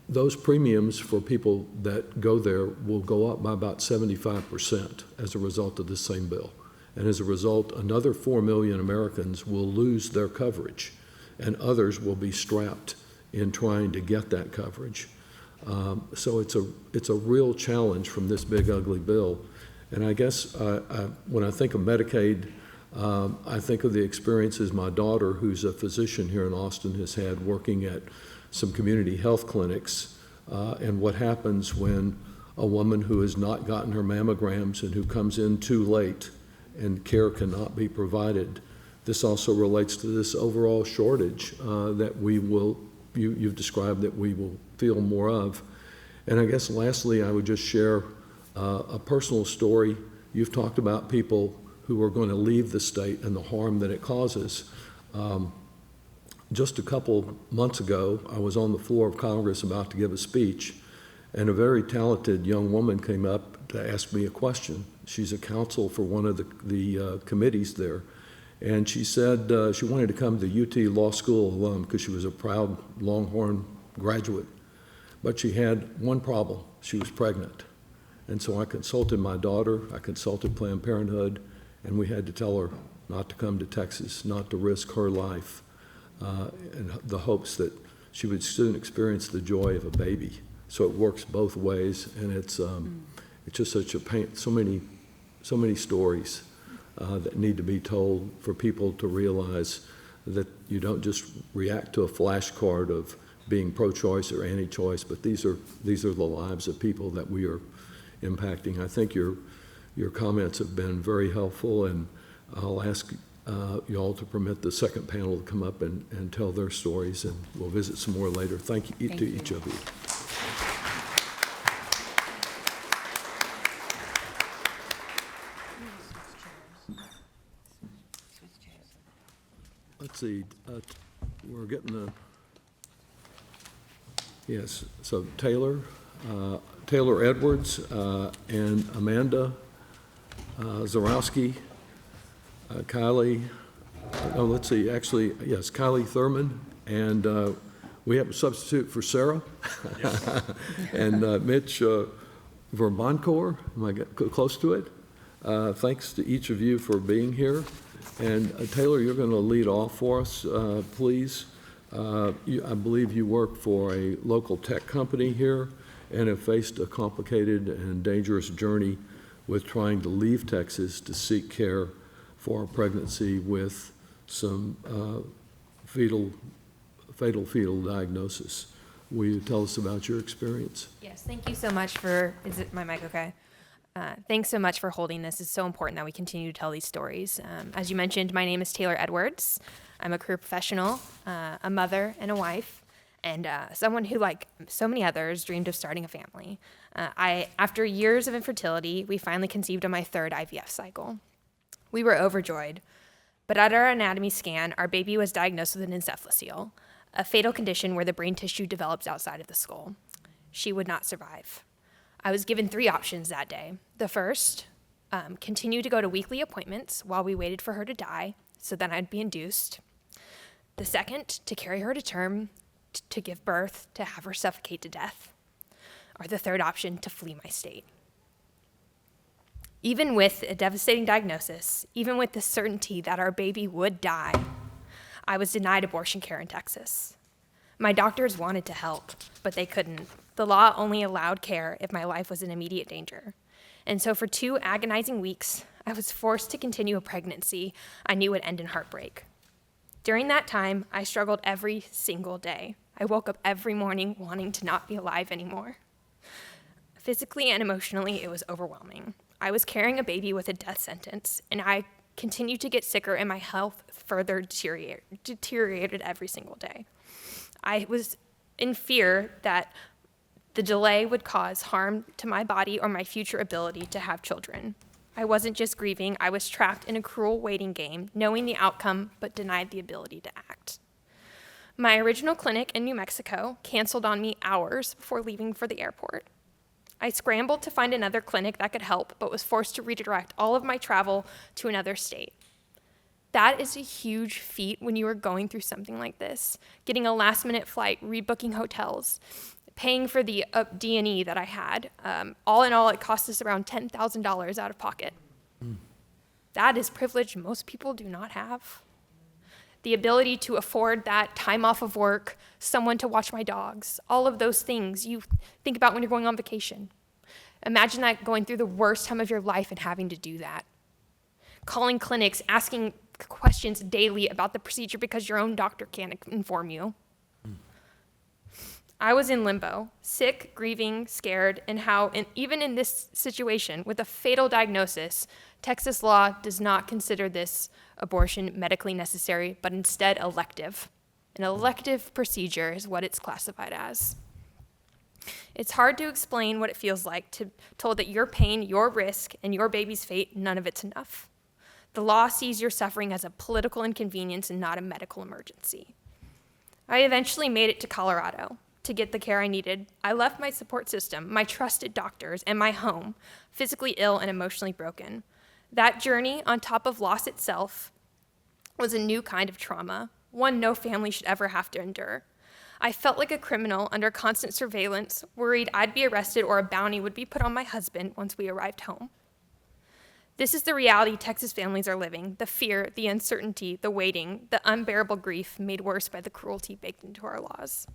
Those premiums for people that go there will go up by about 75% as a result of this same bill. And as a result, another 4 million Americans will lose their coverage, and others will be strapped in trying to get that coverage. So it's a real challenge from this big, ugly bill. And I guess when I think of Medicaid, I think of the experiences my daughter, who's a physician here in Austin, has had working at some community health clinics, and what happens when a woman who has not gotten her mammograms and who comes in too late and care cannot be provided. This also relates to this overall shortage that you've described that we will feel more of. And I guess lastly, I would just share a personal story. You've talked about people who are going to leave the state and the harm that it causes. Just a couple months ago, I was on the floor of Congress about to give a speech, and a very talented young woman came up to ask me a question. She's a counsel for one of the committees there, and she said she wanted to come to UT Law School alum because she was a proud Longhorn graduate, but she had one problem. She was pregnant. And so I consulted my daughter, I consulted Planned Parenthood, and we had to tell her not to come to Texas, not to risk her life, in the hopes that she would soon experience the joy of a baby. So it works both ways, and it's just such a pain. So many stories that need to be told for people to realize that you don't just react to a flashcard of being pro-choice or anti-choice, but these are the lives of people that we are impacting. I think your comments have been very helpful, and I'll ask you all to permit the second panel to come up and tell their stories, and we'll visit some more later. Thank you to each of you. Let's see, we're getting the, yes, so Taylor Edwards and Amanda Zarowski, Kylie, let's see, actually, yes, Kylie Thurman, and we have a substitute for Sarah, yes. And Mitch Vermoncor, am I close to it? Thanks to each of you for being here. And Taylor, you're going to lead off for us, please. I believe you work for a local tech company here and have faced a complicated and dangerous journey with trying to leave Texas to seek care for a pregnancy with some fatal fetal diagnosis. Will you tell us about your experience? Yes, thank you so much for, is it my mic okay? Thanks so much for holding this. It's so important that we continue to tell these stories. As you mentioned, my name is Taylor Edwards. I'm a career professional, a mother and a wife, and someone who, like so many others, dreamed of starting a family. After years of infertility, we finally conceived on my third IVF cycle. We were overjoyed, but at our anatomy scan, our baby was diagnosed with an encephalocele, a fatal condition where the brain tissue develops outside of the skull. She would not survive. I was given 3 options that day. The first, continue to go to weekly appointments while we waited for her to die, so then I'd be induced. The second, to carry her to term, to give birth, to have her suffocate to death. Or the third option, to flee my state. Even with a devastating diagnosis, even with the certainty that our baby would die, I was denied abortion care in Texas. My doctors wanted to help, but they couldn't. The law only allowed care if my life was in immediate danger. And so for 2 agonizing weeks, I was forced to continue a pregnancy I knew would end in heartbreak. During that time, I struggled every single day. I woke up every morning wanting to not be alive anymore. Physically and emotionally, it was overwhelming. I was carrying a baby with a death sentence, and I continued to get sicker, and my health further deteriorated every single day. I was in fear that the delay would cause harm to my body or my future ability to have children. I wasn't just grieving, I was trapped in a cruel waiting game, knowing the outcome, but denied the ability to act. My original clinic in New Mexico canceled on me hours before leaving for the airport. I scrambled to find another clinic that could help, but was forced to redirect all of my travel to another state. That is a huge feat when you are going through something like this. Getting a last-minute flight, rebooking hotels, paying for the D&E that I had. All in all, it cost us around $10,000 out of pocket. That is privilege most people do not have. The ability to afford that time off of work, someone to watch my dogs, all of those things you think about when you're going on vacation. Imagine that going through the worst time of your life and having to do that. Calling clinics, asking questions daily about the procedure because your own doctor can't inform you. I was in limbo, sick, grieving, scared, and how, even in this situation with a fatal diagnosis, Texas law does not consider this abortion medically necessary, but instead elective. An elective procedure is what it's classified as. It's hard to explain what it feels like to told that your pain, your risk, and your baby's fate, none of it's enough. The law sees your suffering as a political inconvenience and not a medical emergency. I eventually made it to Colorado to get the care I needed. I left my support system, my trusted doctors, and my home, physically ill and emotionally broken. That journey, on top of loss itself, was a new kind of trauma, one no family should ever have to endure. I felt like a criminal under constant surveillance, worried I'd be arrested or a bounty would be put on my husband once we arrived home. This is the reality Texas families are living, the fear, the uncertainty, the waiting, the unbearable grief made worse by the cruelty baked into our laws.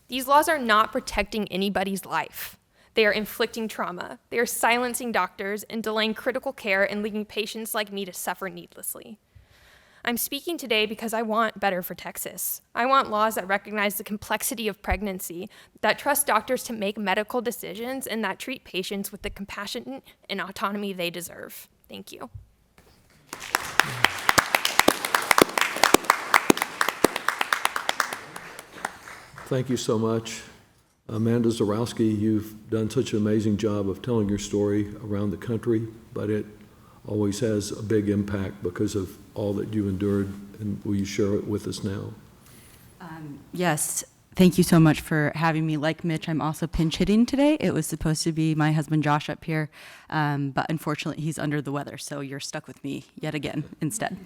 These laws are not protecting anybody's life. They are inflicting trauma. They are silencing doctors and delaying critical care and leaving patients like me to suffer needlessly. I'm speaking today because I want better for Texas. I want laws that recognize the complexity of pregnancy, that trust doctors to make medical decisions, and that treat patients with the compassion and autonomy they deserve. Thank you. Thank you so much. Amanda Zarowski, you've done such an amazing job of telling your story around the country, but it always has a big impact because of all that you endured. And will you share it with us now? Yes. Thank you so much for having me. Like Mitch, I'm also pinch hitting today. It was supposed to be my husband Josh up here, but unfortunately he's under the weather, so you're stuck with me yet again instead.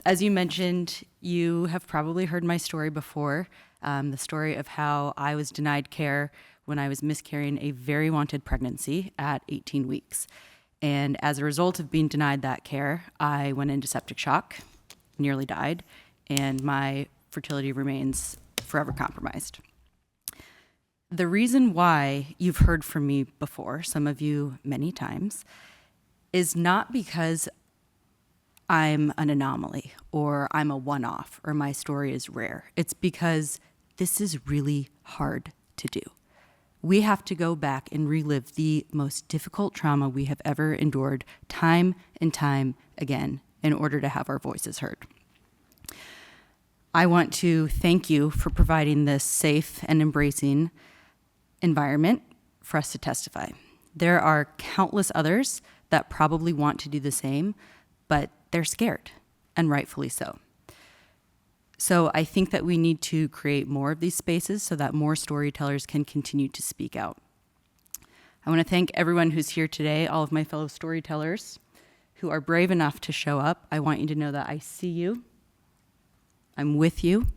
As you mentioned, you have probably heard my story before, the story of how I was denied care when I was miscarrying a very wanted pregnancy at 18 weeks. And as a result of being denied that care, I went into septic shock, nearly died, and my fertility remains forever compromised. The reason why you've heard from me before, some of you many times, is not because I'm an anomaly or I'm a one-off or my story is rare. It's because this is really hard to do. We have to go back and relive the most difficult trauma we have ever endured time and time again in order to have our voices heard. I want to thank you for providing this safe and embracing environment for us to testify. There are countless others that probably want to do the same, but they're scared, and rightfully so. So I think that we need to create more of these spaces so that more storytellers can continue to speak out. I want to thank everyone who's here today, all of my fellow storytellers who are brave enough to show up. I want you to know that I see you, I'm with you,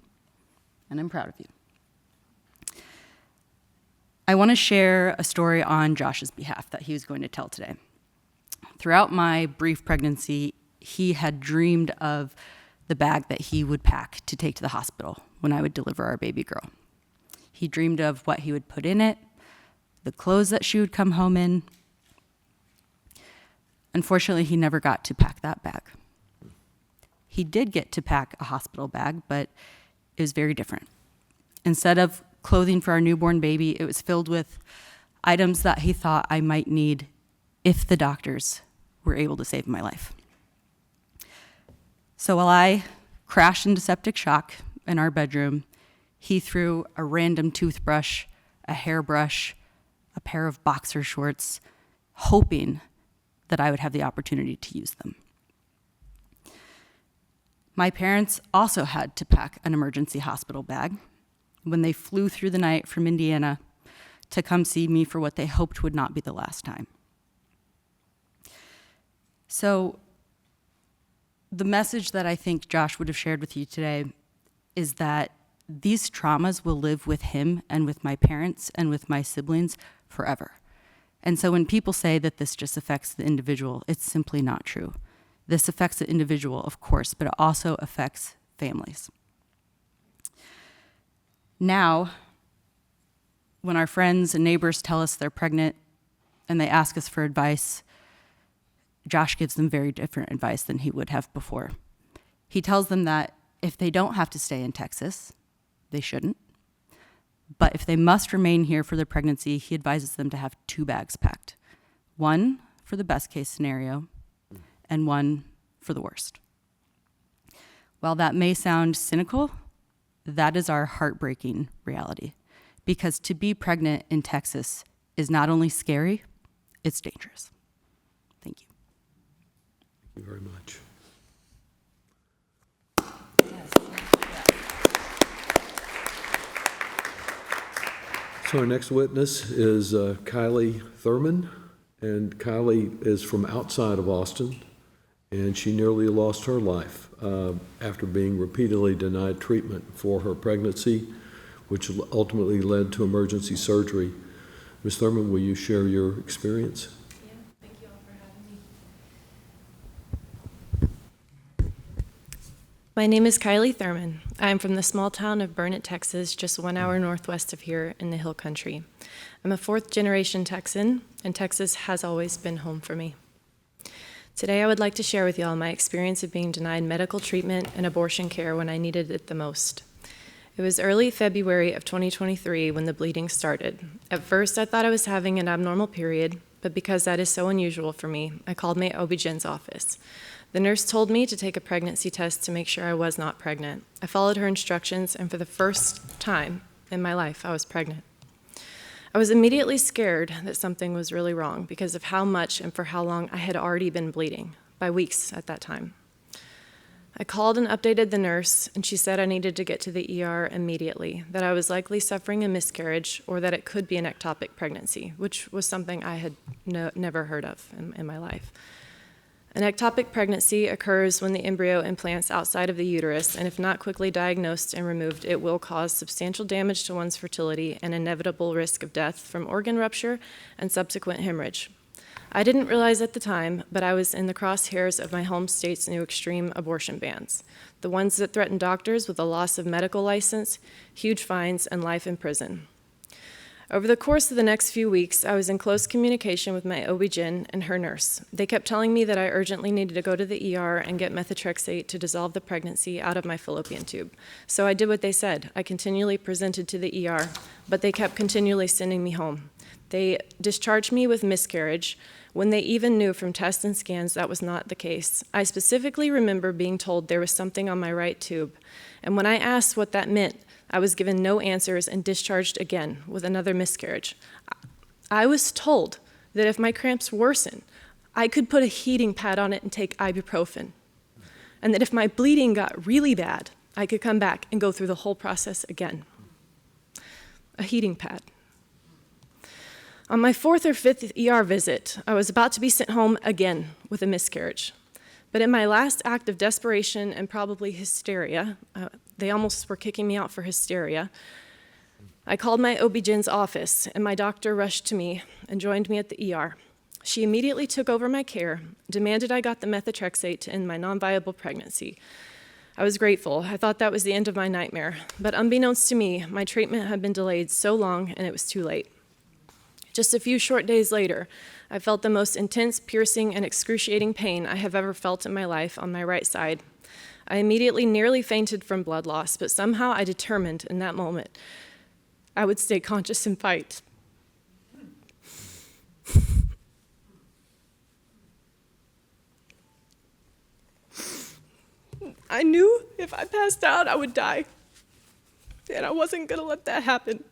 and I'm proud of you. I want to share a story on Josh's behalf that he was going to tell today. Throughout my brief pregnancy, he had dreamed of the bag that he would pack to take to the hospital when I would deliver our baby girl. He dreamed of what he would put in it, the clothes that she would come home in. Unfortunately, he never got to pack that bag. He did get to pack a hospital bag, but it was very different. Instead of clothing for our newborn baby, it was filled with items that he thought I might need if the doctors were able to save my life. So while I crashed into septic shock in our bedroom, he threw a random toothbrush, a hairbrush, a pair of boxer shorts, hoping that I would have the opportunity to use them. My parents also had to pack an emergency hospital bag when they flew through the night from Indiana to come see me for what they hoped would not be the last time. So the message that I think Josh would have shared with you today is that these traumas will live with him and with my parents and with my siblings forever. And so when people say that this just affects the individual, it's simply not true. This affects the individual, of course, but it also affects families. Now, when our friends and neighbors tell us they're pregnant and they ask us for advice, Josh gives them very different advice than he would have before. He tells them that if they don't have to stay in Texas, they shouldn't. But if they must remain here for their pregnancy, he advises them to have 2 bags packed. One for the best case scenario and one for the worst. While that may sound cynical, that is our heartbreaking reality. Because to be pregnant in Texas is not only scary, it's dangerous. Thank you. Thank you very much. So our next witness is Kylie Thurman, and Kylie is from outside of Austin, and she nearly lost her life after being repeatedly denied treatment for her pregnancy, which ultimately led to emergency surgery. Ms. Thurman, will you share your experience? Yeah, thank you all for having me. My name is Kylie Thurman. I'm from the small town of Burnett, Texas, just 1 hour northwest of here in the Hill Country. I'm a 4th-generation Texan, and Texas has always been home for me. Today, I would like to share with y'all my experience of being denied medical treatment and abortion care when I needed it the most. It was early February of 2023 when the bleeding started. At first, I thought I was having an abnormal period, but because that is so unusual for me, I called my OB-GYN's office. The nurse told me to take a pregnancy test to make sure I was not pregnant. I followed her instructions, and for the first time in my life, I was pregnant. I was immediately scared that something was really wrong because of how much and for how long I had already been bleeding, by weeks at that time. I called and updated the nurse, and she said I needed to get to the ER immediately, that I was likely suffering a miscarriage or that it could be an ectopic pregnancy, which was something I had never heard of in my life. An ectopic pregnancy occurs when the embryo implants outside of the uterus, and if not quickly diagnosed and removed, it will cause substantial damage to one's fertility and inevitable risk of death from organ rupture and subsequent hemorrhage. I didn't realize at the time, but I was in the crosshairs of my home state's new extreme abortion bans, the ones that threaten doctors with a loss of medical license, huge fines, and life in prison. Over the course of the next few weeks, I was in close communication with my OB-GYN and her nurse. They kept telling me that I urgently needed to go to the ER and get methotrexate to dissolve the pregnancy out of my fallopian tube. So I did what they said. I continually presented to the ER, but they kept continually sending me home. They discharged me with miscarriage when they even knew from tests and scans that was not the case. I specifically remember being told there was something on my right tube, and when I asked what that meant, I was given no answers and discharged again with another miscarriage. I was told that if my cramps worsened, I could put a heating pad on it and take ibuprofen, and that if my bleeding got really bad, I could come back and go through the whole process again. A heating pad. On my 4th or 5th ER visit, I was about to be sent home again with a miscarriage. But in my last act of desperation and probably hysteria, they almost were kicking me out for hysteria, I called my OB-GYN's office, and my doctor rushed to me and joined me at the ER. She immediately took over my care, demanded I got the methotrexate to end my non-viable pregnancy. I was grateful. I thought that was the end of my nightmare. But unbeknownst to me, my treatment had been delayed so long, and it was too late. Just a few short days later, I felt the most intense, piercing, and excruciating pain I have ever felt in my life on my right side. I immediately nearly fainted from blood loss, but somehow I determined in that moment I would stay conscious and fight. I knew if I passed out, I would die, and I wasn't going to let that happen.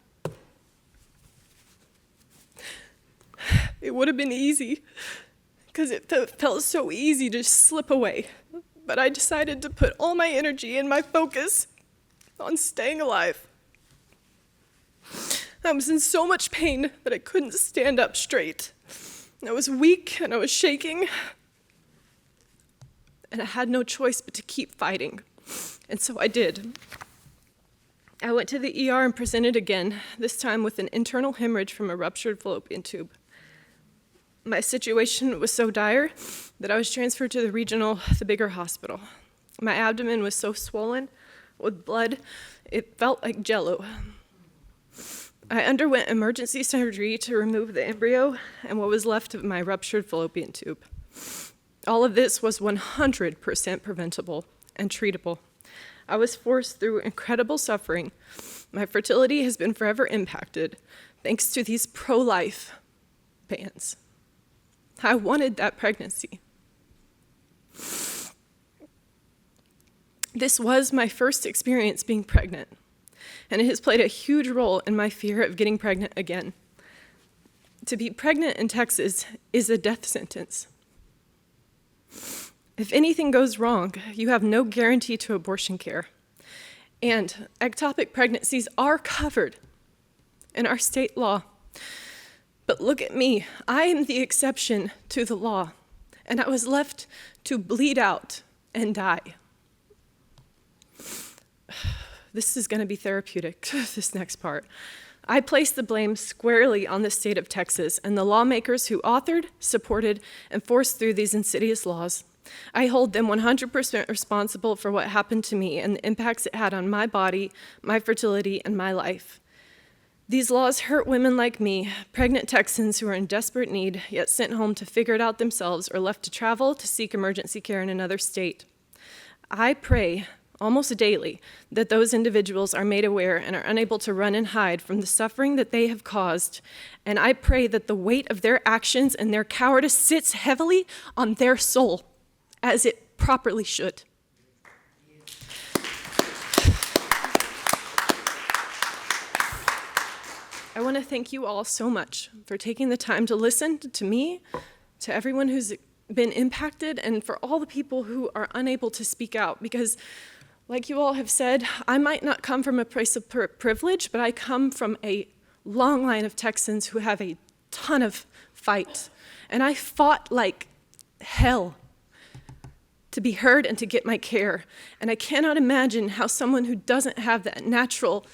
It would have been easy, because it felt so easy to slip away, but I decided to put all my energy and my focus on staying alive. I was in so much pain that I couldn't stand up straight. I was weak and I was shaking, and I had no choice but to keep fighting, and so I did. I went to the ER and presented again, this time with an internal hemorrhage from a ruptured fallopian tube. My situation was so dire that I was transferred to the bigger hospital. My abdomen was so swollen with blood, it felt like jello. I underwent emergency surgery to remove the embryo and what was left of my ruptured fallopian tube. All of this was 100% preventable and treatable. I was forced through incredible suffering. My fertility has been forever impacted thanks to these pro-life bans. I wanted that pregnancy. This was my first experience being pregnant, and it has played a huge role in my fear of getting pregnant again. To be pregnant in Texas is a death sentence. If anything goes wrong, you have no guarantee to abortion care. And ectopic pregnancies are covered in our state law. But look at me, I am the exception to the law, and I was left to bleed out and die. This is going to be therapeutic, this next part. I place the blame squarely on the state of Texas and the lawmakers who authored, supported, and forced through these insidious laws. I hold them 100% responsible for what happened to me and the impacts it had on my body, my fertility, and my life. These laws hurt women like me, pregnant Texans who are in desperate need, yet sent home to figure it out themselves or left to travel to seek emergency care in another state. I pray almost daily that those individuals are made aware and are unable to run and hide from the suffering that they have caused. And I pray that the weight of their actions and their cowardice sits heavily on their soul, as it properly should. I want to thank you all so much for taking the time to listen to me, to everyone who's been impacted, and for all the people who are unable to speak out, because like you all have said, I might not come from a place of privilege, but I come from a long line of Texans who have a ton of fight. And I fought like hell to be heard and to get my care. And I cannot imagine how someone who doesn't have that natural,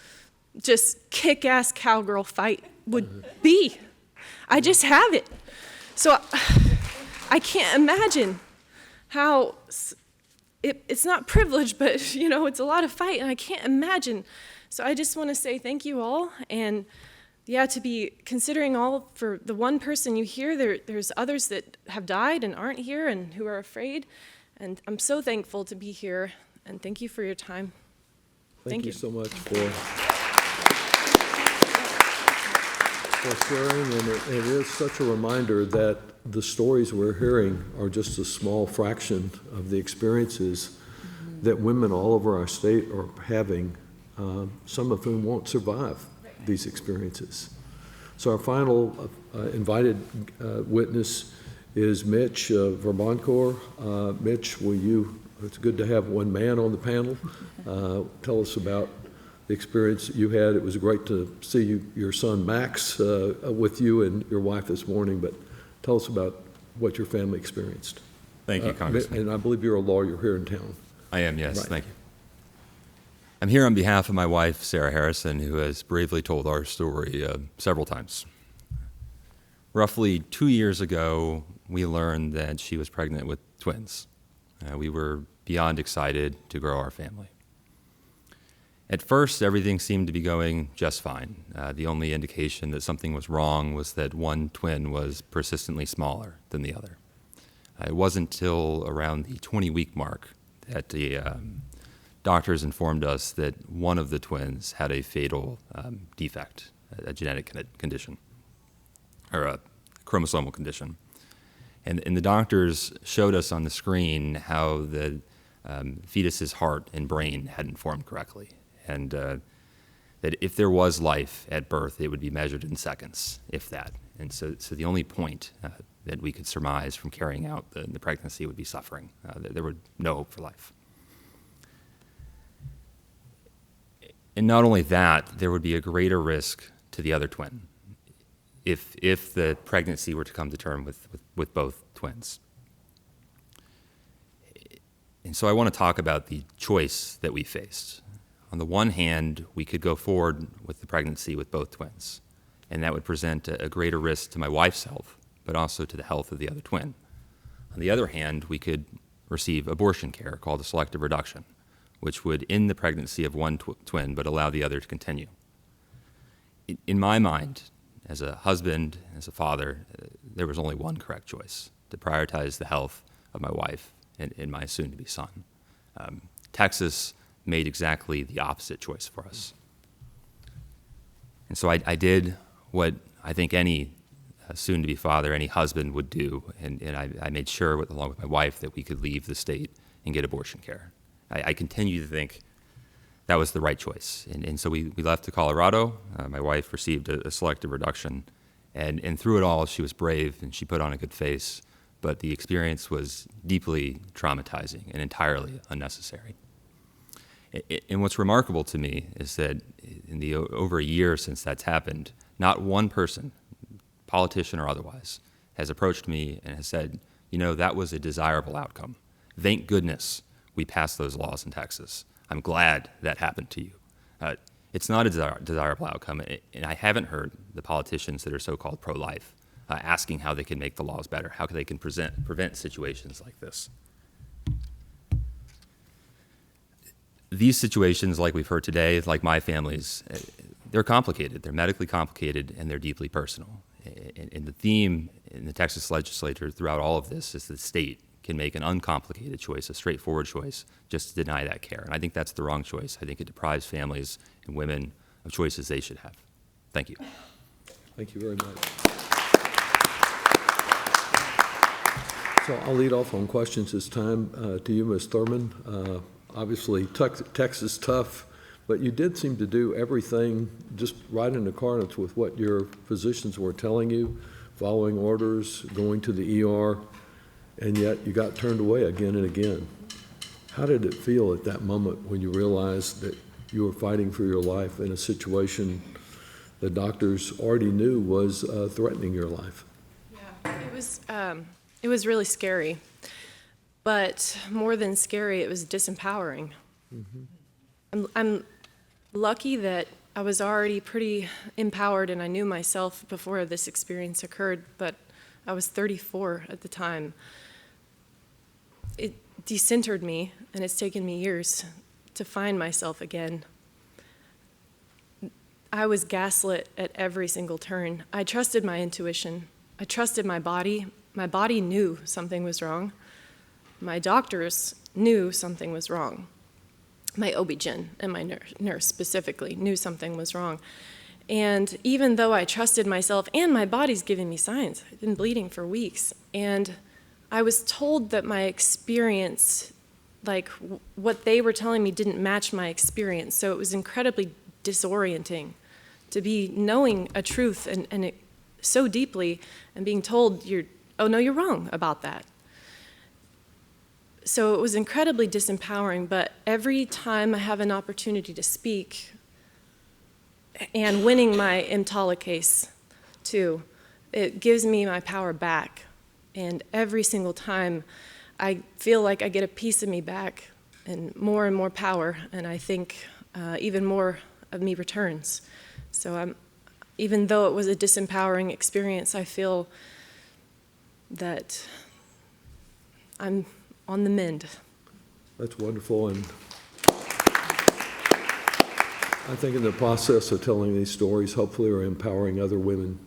just kick-ass cowgirl fight would be. I just have it. So I can't imagine how it's not privilege, but it's a lot of fight, and I can't imagine. So I just want to say thank you all, and yeah, to be considering all for the one person you hear, there's others that have died and aren't here and who are afraid, and I'm so thankful to be here, and thank you for your time. Thank you so much for sharing, and it is such a reminder that the stories we're hearing are just a small fraction of the experiences that women all over our state are having, some of whom won't survive these experiences. So our final invited witness is Mitch Vermoncourt. Mitch, it's good to have one man on the panel. Tell us about the experience that you had. It was great to see your son Max with you and your wife this morning, but tell us about what your family experienced. Thank you, Congressman. And I believe you're a lawyer here in town. I am, yes. Right. Thank you. I'm here on behalf of my wife, Sarah Harrison, who has bravely told our story several times. Roughly 2 years ago, we learned that she was pregnant with twins. We were beyond excited to grow our family. At first, everything seemed to be going just fine. The only indication that something was wrong was that one twin was persistently smaller than the other. It wasn't until around the 20-week mark that the doctors informed us that one of the twins had a fatal defect, a genetic condition, or a chromosomal condition. And the doctors showed us on the screen how the fetus's heart and brain hadn't formed correctly, and that if there was life at birth, it would be measured in seconds, if that. And so the only point that we could surmise from carrying out the pregnancy would be suffering. There would no hope for life. And not only that, there would be a greater risk to the other twin if the pregnancy were to come to term with both twins. And so I want to talk about the choice that we faced. On the one hand, we could go forward with the pregnancy with both twins, and that would present a greater risk to my wife's health, but also to the health of the other twin. On the other hand, we could receive abortion care called a selective reduction, which would end the pregnancy of one twin but allow the other to continue. In my mind, as a husband, as a father, there was only one correct choice: to prioritize the health of my wife and my soon-to-be son. Texas made exactly the opposite choice for us. And so I did what I think any soon-to-be father, any husband would do, and I made sure, along with my wife, that we could leave the state and get abortion care. I continue to think that was the right choice. And so we left to Colorado. My wife received a selective reduction, and through it all, she was brave and she put on a good face, but the experience was deeply traumatizing and entirely unnecessary. And what's remarkable to me is that in the over a year since that's happened, not one person, politician or otherwise, has approached me and has said, you know, that was a desirable outcome. Thank goodness we passed those laws in Texas. I'm glad that happened to you. It's not a desirable outcome, and I haven't heard the politicians that are so-called pro-life asking how they can make the laws better, how they can prevent situations like this. These situations, like we've heard today, like my family's, they're complicated. They're medically complicated, and they're deeply personal. And the theme in the Texas legislature throughout all of this is the state can make an uncomplicated choice, a straightforward choice, just to deny that care. And I think that's the wrong choice. I think it deprives families and women of choices they should have. Thank you. Thank you very much. So I'll lead off on questions this time to you, Ms. Thurman. Obviously, Texas tough, but you did seem to do everything just right in accordance with what your physicians were telling you, following orders, going to the ER, and yet you got turned away again and again. How did it feel at that moment when you realized that you were fighting for your life in a situation the doctors already knew was threatening your life? Yeah, it was really scary. But more than scary, it was disempowering. Mm-hmm. I'm lucky that I was already pretty empowered and I knew myself before this experience occurred, but I was 34 at the time. It decentered me, and it's taken me years to find myself again. I was gaslit at every single turn. I trusted my intuition. I trusted my body. My body knew something was wrong. My doctors knew something was wrong. My OB-GYN and my nurse specifically knew something was wrong. And even though I trusted myself, and my body's giving me signs, I've been bleeding for weeks, and I was told that my experience, like what they were telling me, didn't match my experience. So it was incredibly disorienting to be knowing a truth and it so deeply and being told, oh no, you're wrong about that. So it was incredibly disempowering, but every time I have an opportunity to speak, and winning my EMTALA case too, it gives me my power back. And every single time I feel like I get a piece of me back and more power, and I think even more of me returns. So even though it was a disempowering experience, I feel that I'm on the mend. That's wonderful, and I think in the process of telling these stories, hopefully we're empowering other women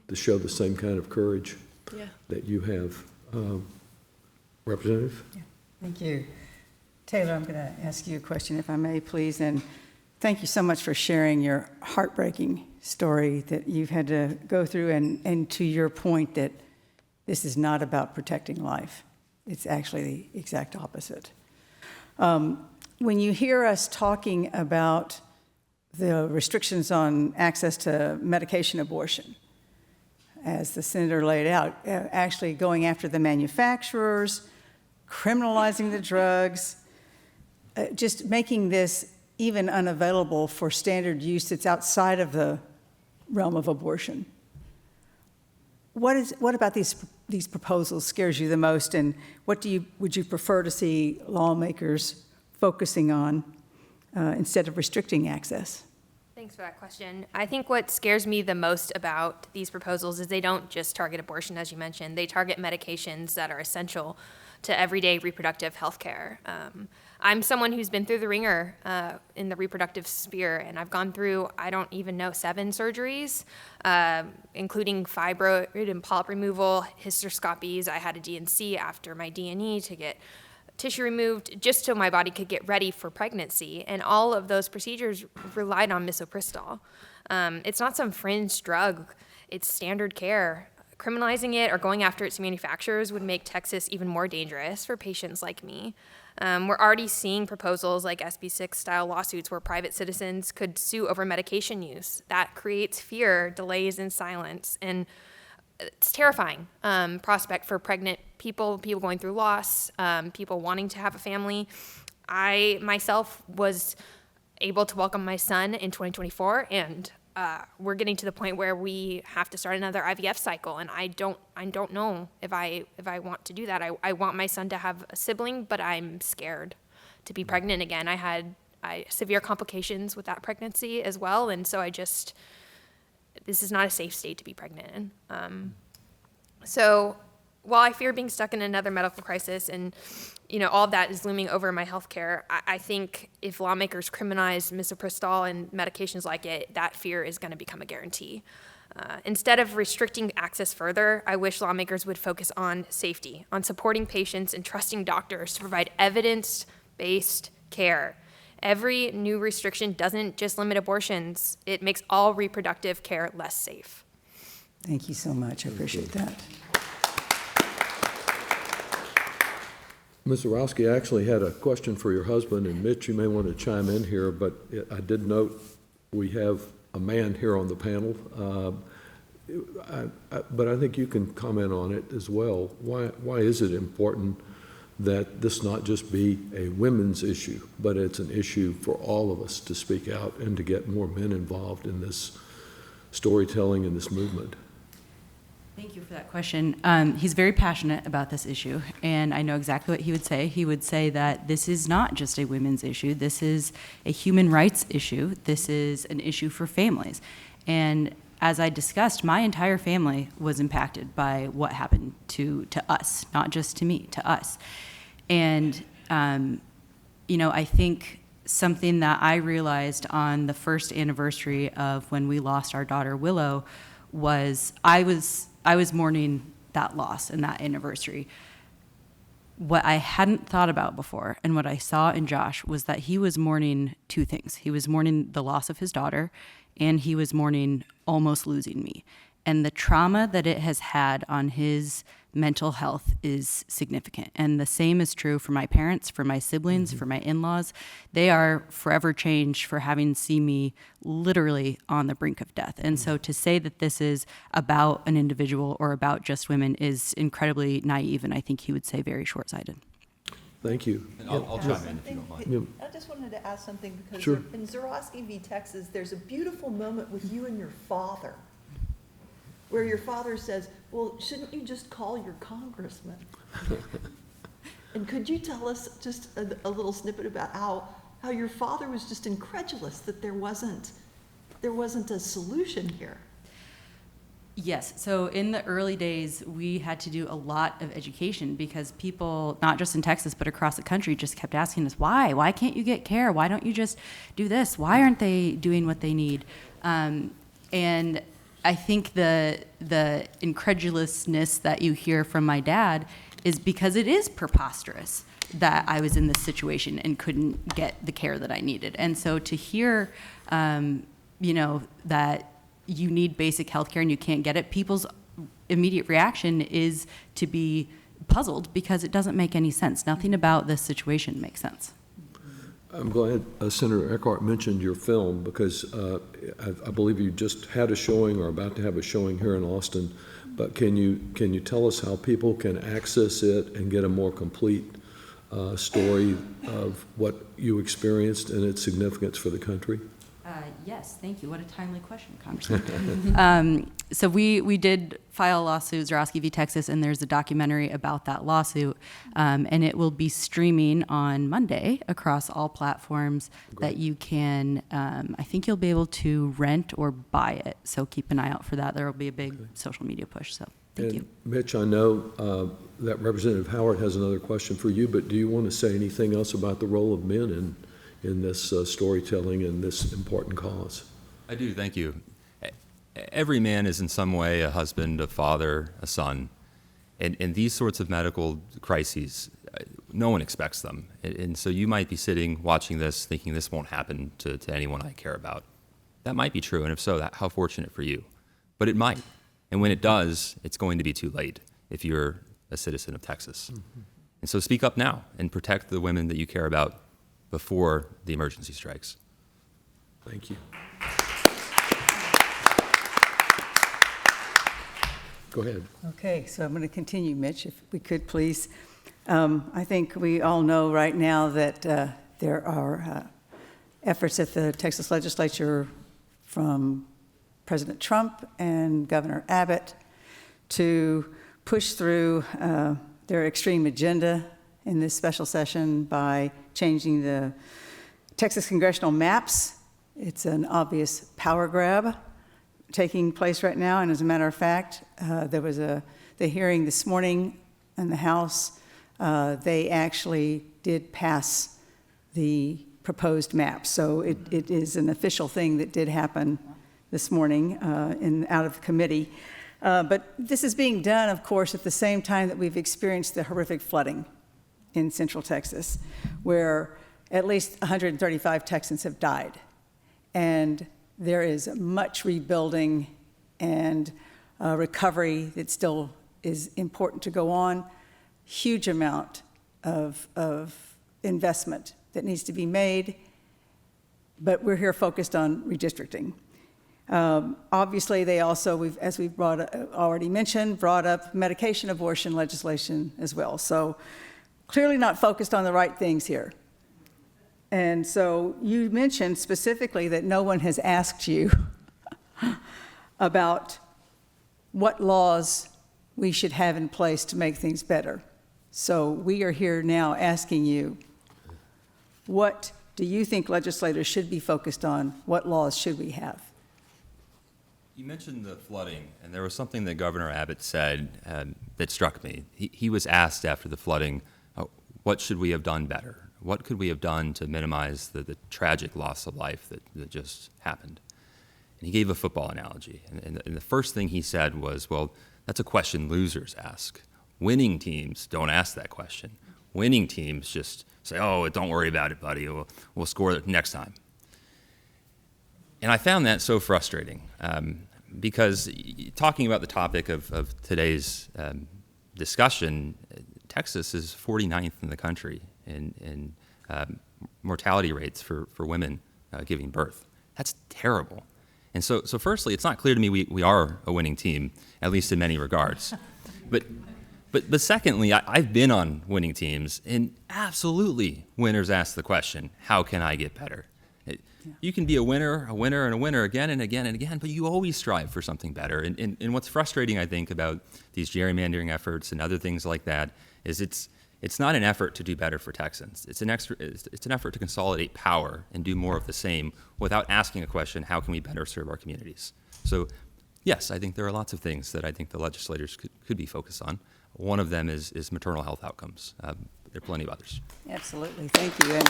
to show the same kind of courage that you have. Representative? Yeah, thank you. Taylor, I'm going to ask you a question, if I may, please. And thank you so much for sharing your heartbreaking story that you've had to go through, and to your point that this is not about protecting life. It's actually the exact opposite. When you hear us talking about the restrictions on access to medication abortion, as the senator laid out, actually going after the manufacturers, criminalizing the drugs, just making this even unavailable for standard use that's outside of the realm of abortion. What about these proposals scares you the most, and what would you prefer to see lawmakers focusing on instead of restricting access? Thanks for that question. I think what scares me the most about these proposals is they don't just target abortion, as you mentioned. They target medications that are essential to everyday reproductive health care. I'm someone who's been through the ringer in the reproductive sphere, and I've gone through, I don't even know, 7 surgeries, including fibroid and polyp removal, hysteroscopies. I had a DNC after my D&E to get tissue removed just so my body could get ready for pregnancy. And all of those procedures relied on misoprostol. It's not some fringe drug. It's standard care. Criminalizing it or going after its manufacturers would make Texas even more dangerous for patients like me. We're already seeing proposals like SB6 style lawsuits where private citizens could sue over medication use. That creates fear, delays, and silence. And it's terrifying prospect for pregnant people going through loss, people wanting to have a family. I myself was able to welcome my son in 2024, and we're getting to the point where we have to start another IVF cycle, and I don't know if I want to do that. I want my son to have a sibling, but I'm scared to be pregnant again. I had severe complications with that pregnancy as well, and so this is not a safe state to be pregnant in. So while I fear being stuck in another medical crisis and all of that is looming over my healthcare, I think if lawmakers criminalize misoprostol and medications like it, that fear is going to become a guarantee. Instead of restricting access further, I wish lawmakers would focus on safety, on supporting patients and trusting doctors to provide evidence-based care. Every new restriction doesn't just limit abortions, it makes all reproductive care less safe. Thank you so much. I appreciate that. Ms. Zarowski actually had a question for your husband, and Mitch, you may want to chime in here, but I did note we have a man here on the panel, but I think you can comment on it as well. Why is it important that this not just be a women's issue, but it's an issue for all of us to speak out and to get more men involved in this storytelling and this movement? Thank you for that question. He's very passionate about this issue, and I know exactly what he would say. He would say that this is not just a women's issue. This is a human rights issue. This is an issue for families. And as I discussed, my entire family was impacted by what happened to us, not just to me, to us. And, I think something that I realized on the first anniversary of when we lost our daughter, Willow, was I was mourning that loss and that anniversary. What I hadn't thought about before and what I saw in Josh was that he was mourning 2 things. He was mourning the loss of his daughter, and he was mourning almost losing me. And the trauma that it has had on his mental health is significant. And the same is true for my parents, for my siblings, for my in-laws. They are forever changed for having seen me literally on the brink of death. And so to say that this is about an individual or about just women is incredibly naive, and I think he would say very short-sighted. Thank you. And I'll chime in if you don't mind. I just wanted to ask something because Sure. in Zarowski v. Texas, there's a beautiful moment with you and your father where your father says, well, shouldn't you just call your congressman? And could you tell us just a little snippet about how your father was just incredulous that there wasn't a solution here? Yes. So in the early days, we had to do a lot of education because people, not just in Texas, but across the country, just kept asking us, why? Why can't you get care? Why don't you just do this? Why aren't they doing what they need? And I think the incredulousness that you hear from my dad is because it is preposterous that I was in this situation and couldn't get the care that I needed. And so to hear, that you need basic health care and you can't get it, people's immediate reaction is to be puzzled because it doesn't make any sense. Nothing about this situation makes sense. I'm glad Senator Eckhart mentioned your film because I believe you just had a showing or about to have a showing here in Austin. But can you tell us how people can access it and get a more complete story of what you experienced and its significance for the country? Yes, thank you. What a timely question, Congressman. So we did file a lawsuit, Zarowski v. Texas, and there's a documentary about that lawsuit, and it will be streaming on Monday across all platforms that you can, I think you'll be able to rent or buy it, so keep an eye out for that. There will be a big social media push, so thank you. Mitch, I know that Representative Howard has another question for you, but do you want to say anything else about the role of men in this storytelling and this important cause? I do, thank you. Every man is in some way a husband, a father, a son. And these sorts of medical crises, no one expects them. And so you might be sitting watching this thinking this won't happen to anyone I care about. That might be true, and if so, how fortunate for you. But it might. And when it does, it's going to be too late if you're a citizen of Texas. Mm-hmm. And so speak up now and protect the women that you care about before the emergency strikes. Thank you. Go ahead. Okay, so I'm going to continue, Mitch, if we could, please. I think we all know right now that there are efforts at the Texas legislature from President Trump and Governor Abbott to push through their extreme agenda in this special session by changing the Texas congressional maps. It's an obvious power grab taking place right now, and as a matter of fact, there was the hearing this morning in the House. They actually did pass the proposed map, so it is an official thing that did happen this morning out of committee. But this is being done, of course, at the same time that we've experienced the horrific flooding in Central Texas, where at least 135 Texans have died. And there is much rebuilding and recovery that still is important to go on. Huge amount of investment that needs to be made, but we're here focused on redistricting. Obviously, they also, as we've already mentioned, brought up medication abortion legislation as well. So clearly not focused on the right things here. And so you mentioned specifically that no one has asked you about what laws we should have in place to make things better. So we are here now asking you, what do you think legislators should be focused on? What laws should we have? You mentioned the flooding, and there was something that Governor Abbott said that struck me. He was asked after the flooding, what should we have done better? What could we have done to minimize the tragic loss of life that just happened? And he gave a football analogy. And the first thing he said was, well, that's a question losers ask. Winning teams don't ask that question. Winning teams just say, oh, don't worry about it, buddy. We'll score next time. And I found that so frustrating because talking about the topic of today's discussion, Texas is 49th in the country in mortality rates for women giving birth. That's terrible. And so firstly, it's not clear to me we are a winning team, at least in many regards. But secondly, I've been on winning teams, and absolutely winners ask the question, how can I get better? You can be a winner, and a winner again and again and again, but you always strive for something better. And what's frustrating, I think, about these gerrymandering efforts and other things like that is it's not an effort to do better for Texans. It's an effort to consolidate power and do more of the same without asking a question, how can we better serve our communities? So yes, I think there are lots of things that I think the legislators could be focused on. One of them is maternal health outcomes. There are plenty of others. Absolutely, thank you. And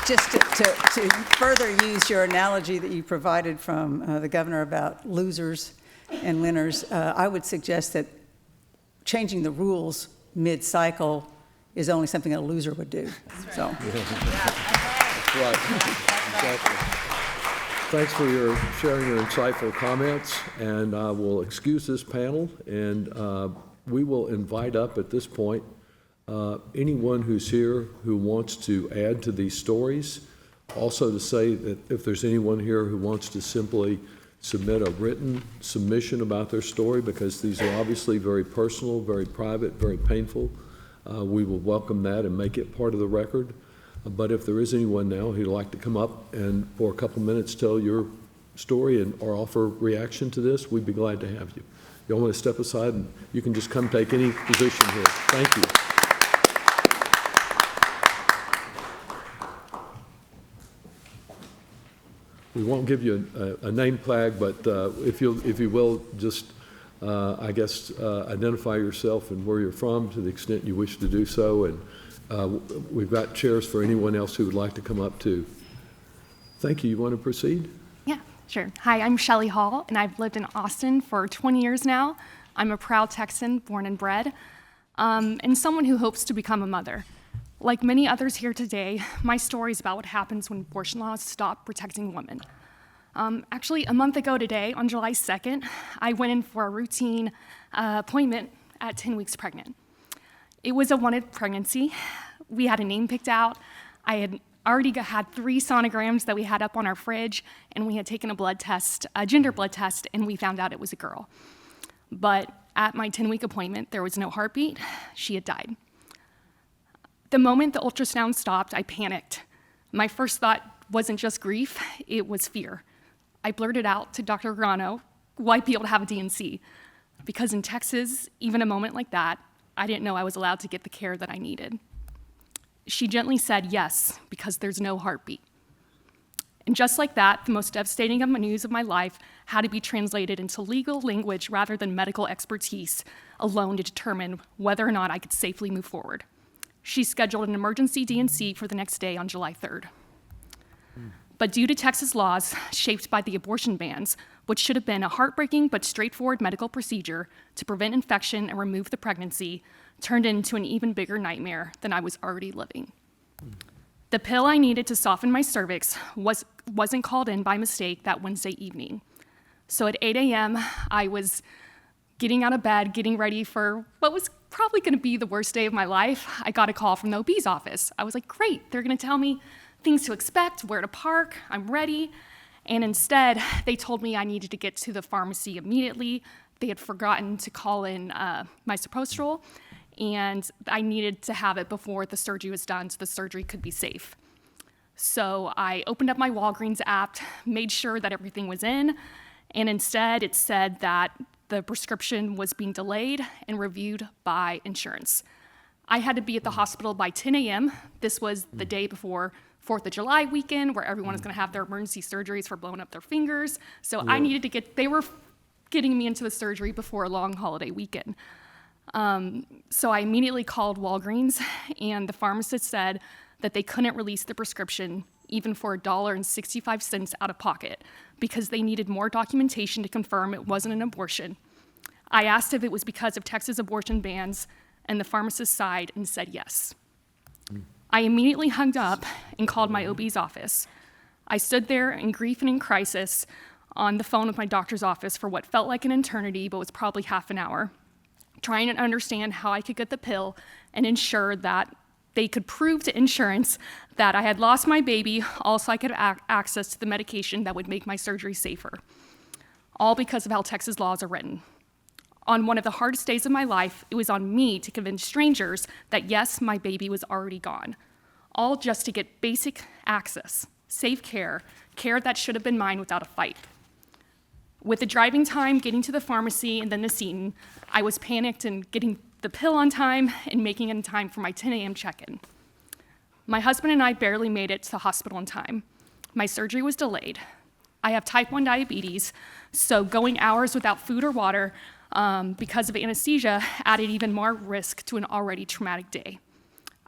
just to further use your analogy that you provided from the governor about losers and winners, I would suggest that changing the rules mid-cycle is only something a loser would do. So. That's right. Exactly. Thanks for sharing your insightful comments, and I will excuse this panel, and we will invite up at this point anyone who's here who wants to add to these stories. Also to say that if there's anyone here who wants to simply submit a written submission about their story, because these are obviously very personal, very private, very painful, we will welcome that and make it part of the record. But if there is anyone now who'd like to come up and for a couple minutes tell your story and or offer reaction to this, we'd be glad to have you. Y'all want to step aside, and you can just come take any position here. Thank you. We won't give you a name flag, but if you will, just I guess identify yourself and where you're from to the extent you wish to do so, and we've got chairs for anyone else who would like to come up too. Thank you. You want to proceed? Yeah, sure. Hi, I'm Shelly Hall, and I've lived in Austin for 20 years now. I'm a proud Texan, born and bred, and someone who hopes to become a mother. Like many others here today, my story is about what happens when abortion laws stop protecting women. Actually, a month ago today, on July 2nd, I went in for a routine appointment at 10 weeks pregnant. It was a wanted pregnancy. We had a name picked out. I had already had 3 sonograms that we had up on our fridge, and we had taken a blood test, a gender blood test, and we found out it was a girl. But at my 10-week appointment, there was no heartbeat. She had died. The moment the ultrasound stopped, I panicked. My first thought wasn't just grief, it was fear. I blurted out to Dr. Grano, will I be able to have a D&C? Because in Texas, even a moment like that, I didn't know I was allowed to get the care that I needed. She gently said yes, because there's no heartbeat. And just like that, the most devastating news of my life had to be translated into legal language rather than medical expertise alone to determine whether or not I could safely move forward. She scheduled an emergency D&C for the next day on July 3rd. But due to Texas laws shaped by the abortion bans, which should have been a heartbreaking but straightforward medical procedure to prevent infection and remove the pregnancy, turned into an even bigger nightmare than I was already living. The pill I needed to soften my cervix wasn't called in by mistake that Wednesday evening. So at 8 a.m., I was getting out of bed, getting ready for what was probably gonna be the worst day of my life. I got a call from the OB's office. I was like, great, they're gonna tell me things to expect, where to park, I'm ready. And instead, they told me I needed to get to the pharmacy immediately. They had forgotten to call in my Misoprostol, and I needed to have it before the surgery was done so the surgery could be safe. So I opened up my Walgreens app, made sure that everything was in, and instead it said that the prescription was being delayed and reviewed by insurance. I had to be at the hospital by 10 a.m. This was the day before 4th of July weekend, where everyone is gonna have their emergency surgeries for blowing up their fingers. So I needed to they were getting me into the surgery before a long holiday weekend. So I immediately called Walgreens, and the pharmacist said that they couldn't release the prescription even for $1.65 out of pocket because they needed more documentation to confirm it wasn't an abortion. I asked if it was because of Texas abortion bans, and the pharmacist sighed and said yes. I immediately hung up and called my OB's office. I stood there in grief and in crisis on the phone with my doctor's office for what felt like an eternity, but was probably half an hour, trying to understand how I could get the pill and ensure that they could prove to insurance that I had lost my baby, also I could have access to the medication that would make my surgery safer. All because of how Texas laws are written. On one of the hardest days of my life, it was on me to convince strangers that yes, my baby was already gone. All just to get basic access, safe care, care that should have been mine without a fight. With the driving time, getting to the pharmacy, and then the scene, I was panicked and getting the pill on time and making it in time for my 10 a.m. check-in. My husband and I barely made it to the hospital in time. My surgery was delayed. I have type 1 diabetes, so going hours without food or water because of anesthesia added even more risk to an already traumatic day.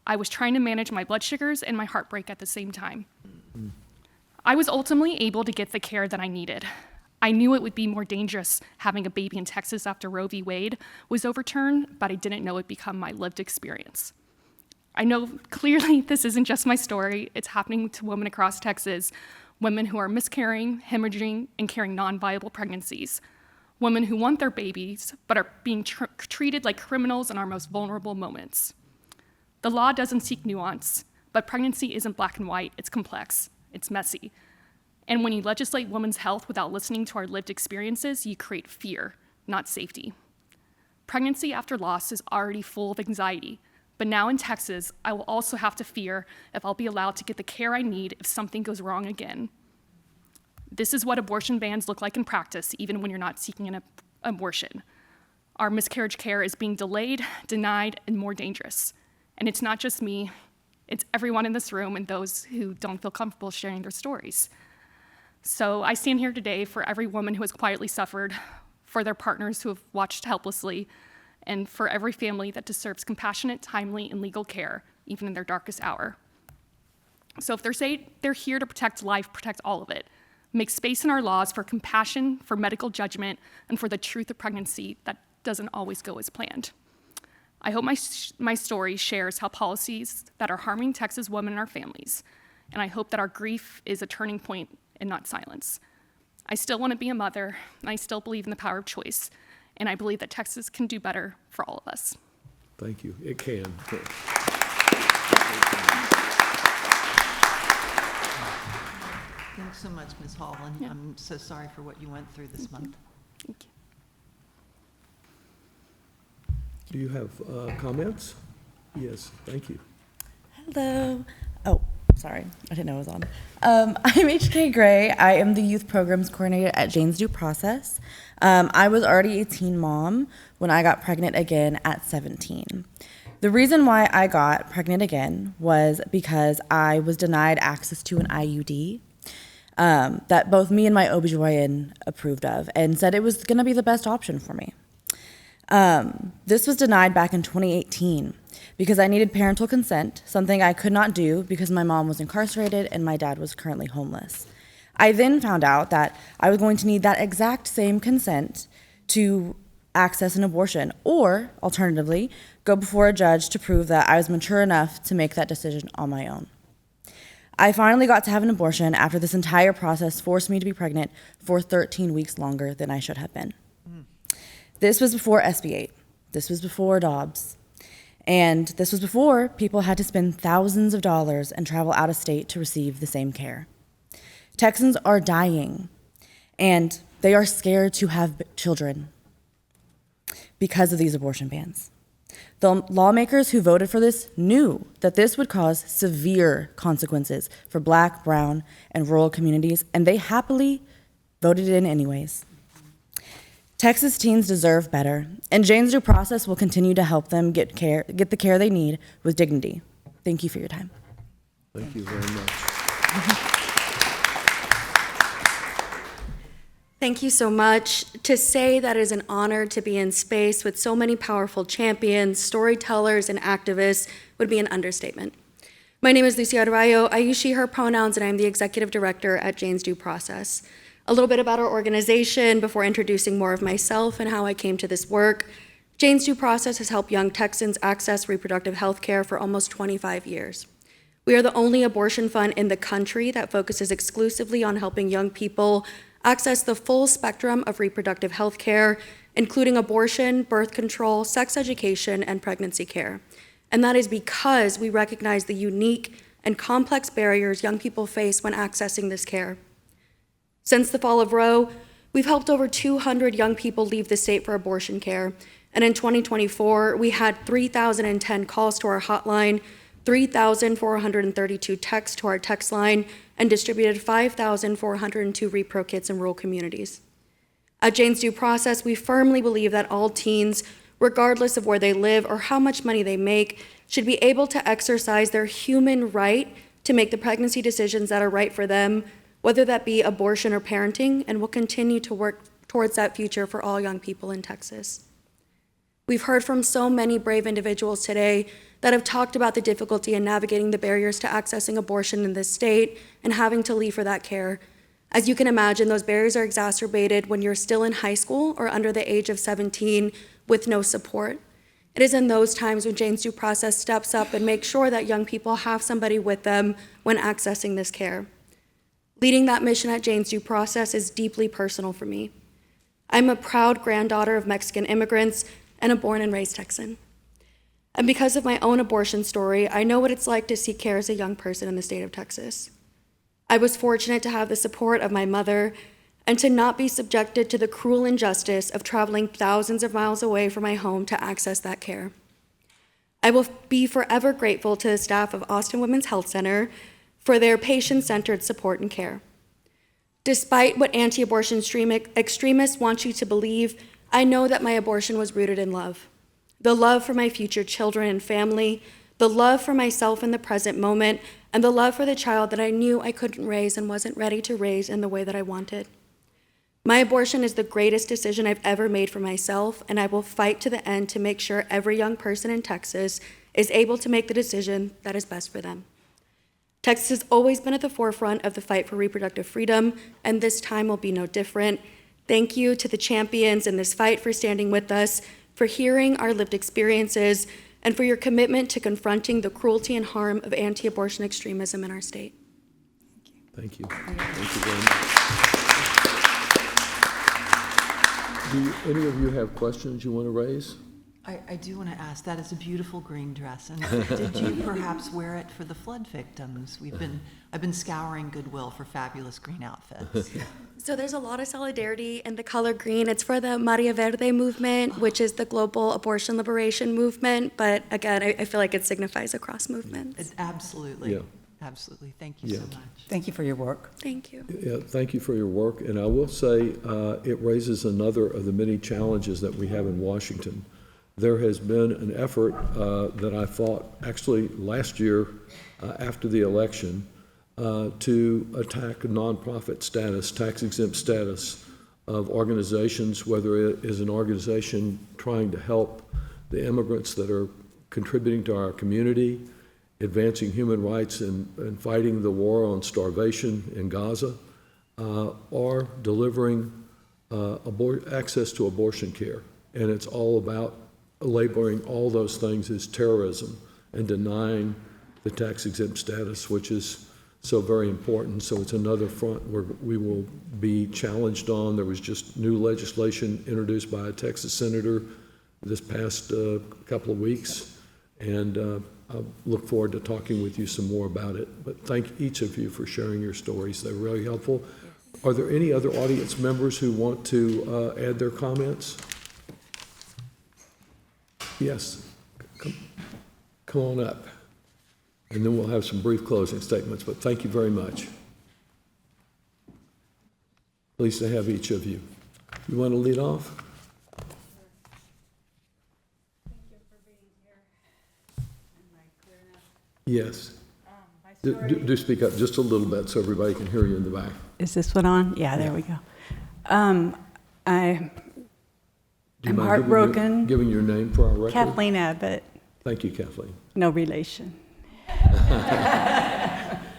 I was trying to manage my blood sugars and my heartbreak at the same time. I was ultimately able to get the care that I needed. I knew it would be more dangerous having a baby in Texas after Roe v. Wade was overturned, but I didn't know it'd become my lived experience. I know clearly this isn't just my story. It's happening to women across Texas, women who are miscarrying, hemorrhaging, and carrying non-viable pregnancies, women who want their babies but are being treated like criminals in our most vulnerable moments. The law doesn't seek nuance, but pregnancy isn't black and white, it's complex, it's messy. And when you legislate women's health without listening to our lived experiences, you create fear, not safety. Pregnancy after loss is already full of anxiety, but now in Texas, I will also have to fear if I'll be allowed to get the care I need if something goes wrong again. This is what abortion bans look like in practice, even when you're not seeking an abortion. Our miscarriage care is being delayed, denied, and more dangerous. And it's not just me, it's everyone in this room and those who don't feel comfortable sharing their stories. So I stand here today for every woman who has quietly suffered, for their partners who have watched helplessly, and for every family that deserves compassionate, timely, and legal care, even in their darkest hour. So if they're here to protect life, protect all of it. Make space in our laws for compassion, for medical judgment, and for the truth of pregnancy that doesn't always go as planned. I hope my story shares how policies that are harming Texas women and our families, and I hope that our grief is a turning point and not silence. I still want to be a mother, and I still believe in the power of choice, and I believe that Texas can do better for all of us. Thank you. It can. Thanks so much, Ms. Hall, and Yeah. I'm so sorry for what you went through this month. Thank you. Do you have comments? Yes, thank you. Hello. Oh, sorry. I didn't know it was on. I'm HK Gray. I am the youth programs coordinator at Jane's Due Process. I was already a teen mom when I got pregnant again at 17. The reason why I got pregnant again was because I was denied access to an IUD that both me and my OBGYN approved of and said it was going to be the best option for me. This was denied back in 2018 because I needed parental consent, something I could not do because my mom was incarcerated and my dad was currently homeless. I then found out that I was going to need that exact same consent to access an abortion, or alternatively, go before a judge to prove that I was mature enough to make that decision on my own. I finally got to have an abortion after this entire process forced me to be pregnant for 13 weeks longer than I should have been. This was before SB 8. This was before Dobbs. And this was before people had to spend thousands of dollars and travel out of state to receive the same care. Texans are dying, and they are scared to have children because of these abortion bans. The lawmakers who voted for this knew that this would cause severe consequences for Black, brown, and rural communities, and they happily voted it in anyways. Texas teens deserve better, and Jane's Due Process will continue to help them get the care they need with dignity. Thank you for your time. Thank you very much. Thank you so much. To say that it is an honor to be in space with so many powerful champions, storytellers, and activists would be an understatement. My name is Lucia Arroyo. I use she, her pronouns, and I'm the executive director at Jane's Due Process. A little bit about our organization before introducing more of myself and how I came to this work. Jane's Due Process has helped young Texans access reproductive health care for almost 25 years. We are the only abortion fund in the country that focuses exclusively on helping young people access the full spectrum of reproductive health care, including abortion, birth control, sex education, and pregnancy care. And that is because we recognize the unique and complex barriers young people face when accessing this care. Since the fall of Roe, we've helped over 200 young people leave the state for abortion care. And in 2024, we had 3,010 calls to our hotline, 3,432 texts to our text line, and distributed 5,402 repro kits in rural communities. At Jane's Due Process, we firmly believe that all teens, regardless of where they live or how much money they make, should be able to exercise their human right to make the pregnancy decisions that are right for them, whether that be abortion or parenting, and will continue to work towards that future for all young people in Texas. We've heard from so many brave individuals today that have talked about the difficulty in navigating the barriers to accessing abortion in this state and having to leave for that care. As you can imagine, those barriers are exacerbated when you're still in high school or under the age of 17 with no support. It is in those times when Jane's Due Process steps up and makes sure that young people have somebody with them when accessing this care. Leading that mission at Jane's Due Process is deeply personal for me. I'm a proud granddaughter of Mexican immigrants and a born and raised Texan. And because of my own abortion story, I know what it's like to seek care as a young person in the state of Texas. I was fortunate to have the support of my mother and to not be subjected to the cruel injustice of traveling thousands of miles away from my home to access that care. I will be forever grateful to the staff of Austin Women's Health Center for their patient-centered support and care. Despite what anti-abortion extremists want you to believe, I know that my abortion was rooted in love. The love for my future children and family, the love for myself in the present moment, and the love for the child that I knew I couldn't raise and wasn't ready to raise in the way that I wanted. My abortion is the greatest decision I've ever made for myself, and I will fight to the end to make sure every young person in Texas is able to make the decision that is best for them. Texas has always been at the forefront of the fight for reproductive freedom, and this time will be no different. Thank you to the champions in this fight for standing with us, for hearing our lived experiences, and for your commitment to confronting the cruelty and harm of anti-abortion extremism in our state. Thank you. Thank you very much. Do any of you have questions you want to raise? I do want to ask, that is a beautiful green dress, and did you perhaps wear it for the flood victims? I've been scouring Goodwill for fabulous green outfits. So there's a lot of solidarity in the color green. It's for the Maria Verde movement, which is the global abortion liberation movement, but again, I feel like it signifies across movements. Absolutely. Yeah. Absolutely. Thank you so much. Thank you for your work. Thank you. Yeah, thank you for your work, and I will say it raises another of the many challenges that we have in Washington. There has been an effort that I thought actually last year after the election to attack nonprofit status, tax-exempt status of organizations, whether it is an organization trying to help the immigrants that are contributing to our community, advancing human rights and fighting the war on starvation in Gaza, or delivering access to abortion care. And it's all about labeling all those things as terrorism and denying the tax-exempt status, which is so very important. So it's another front where we will be challenged on. There was just new legislation introduced by a Texas senator this past couple of weeks, and I look forward to talking with you some more about it. But thank each of you for sharing your stories. They're really helpful. Are there any other audience members who want to add their comments? Yes, come on up. And then we'll have some brief closing statements, but thank you very much. Pleased to have each of you. You want to lead off? Thank you for being here. Am I clear enough? Yes. Do speak up just a little bit so everybody can hear you in the back. Is this one on? Yeah, there we go. I'm heartbroken. Giving your name for our record? Kathleen Abbott. Thank you, Kathleen. No relation.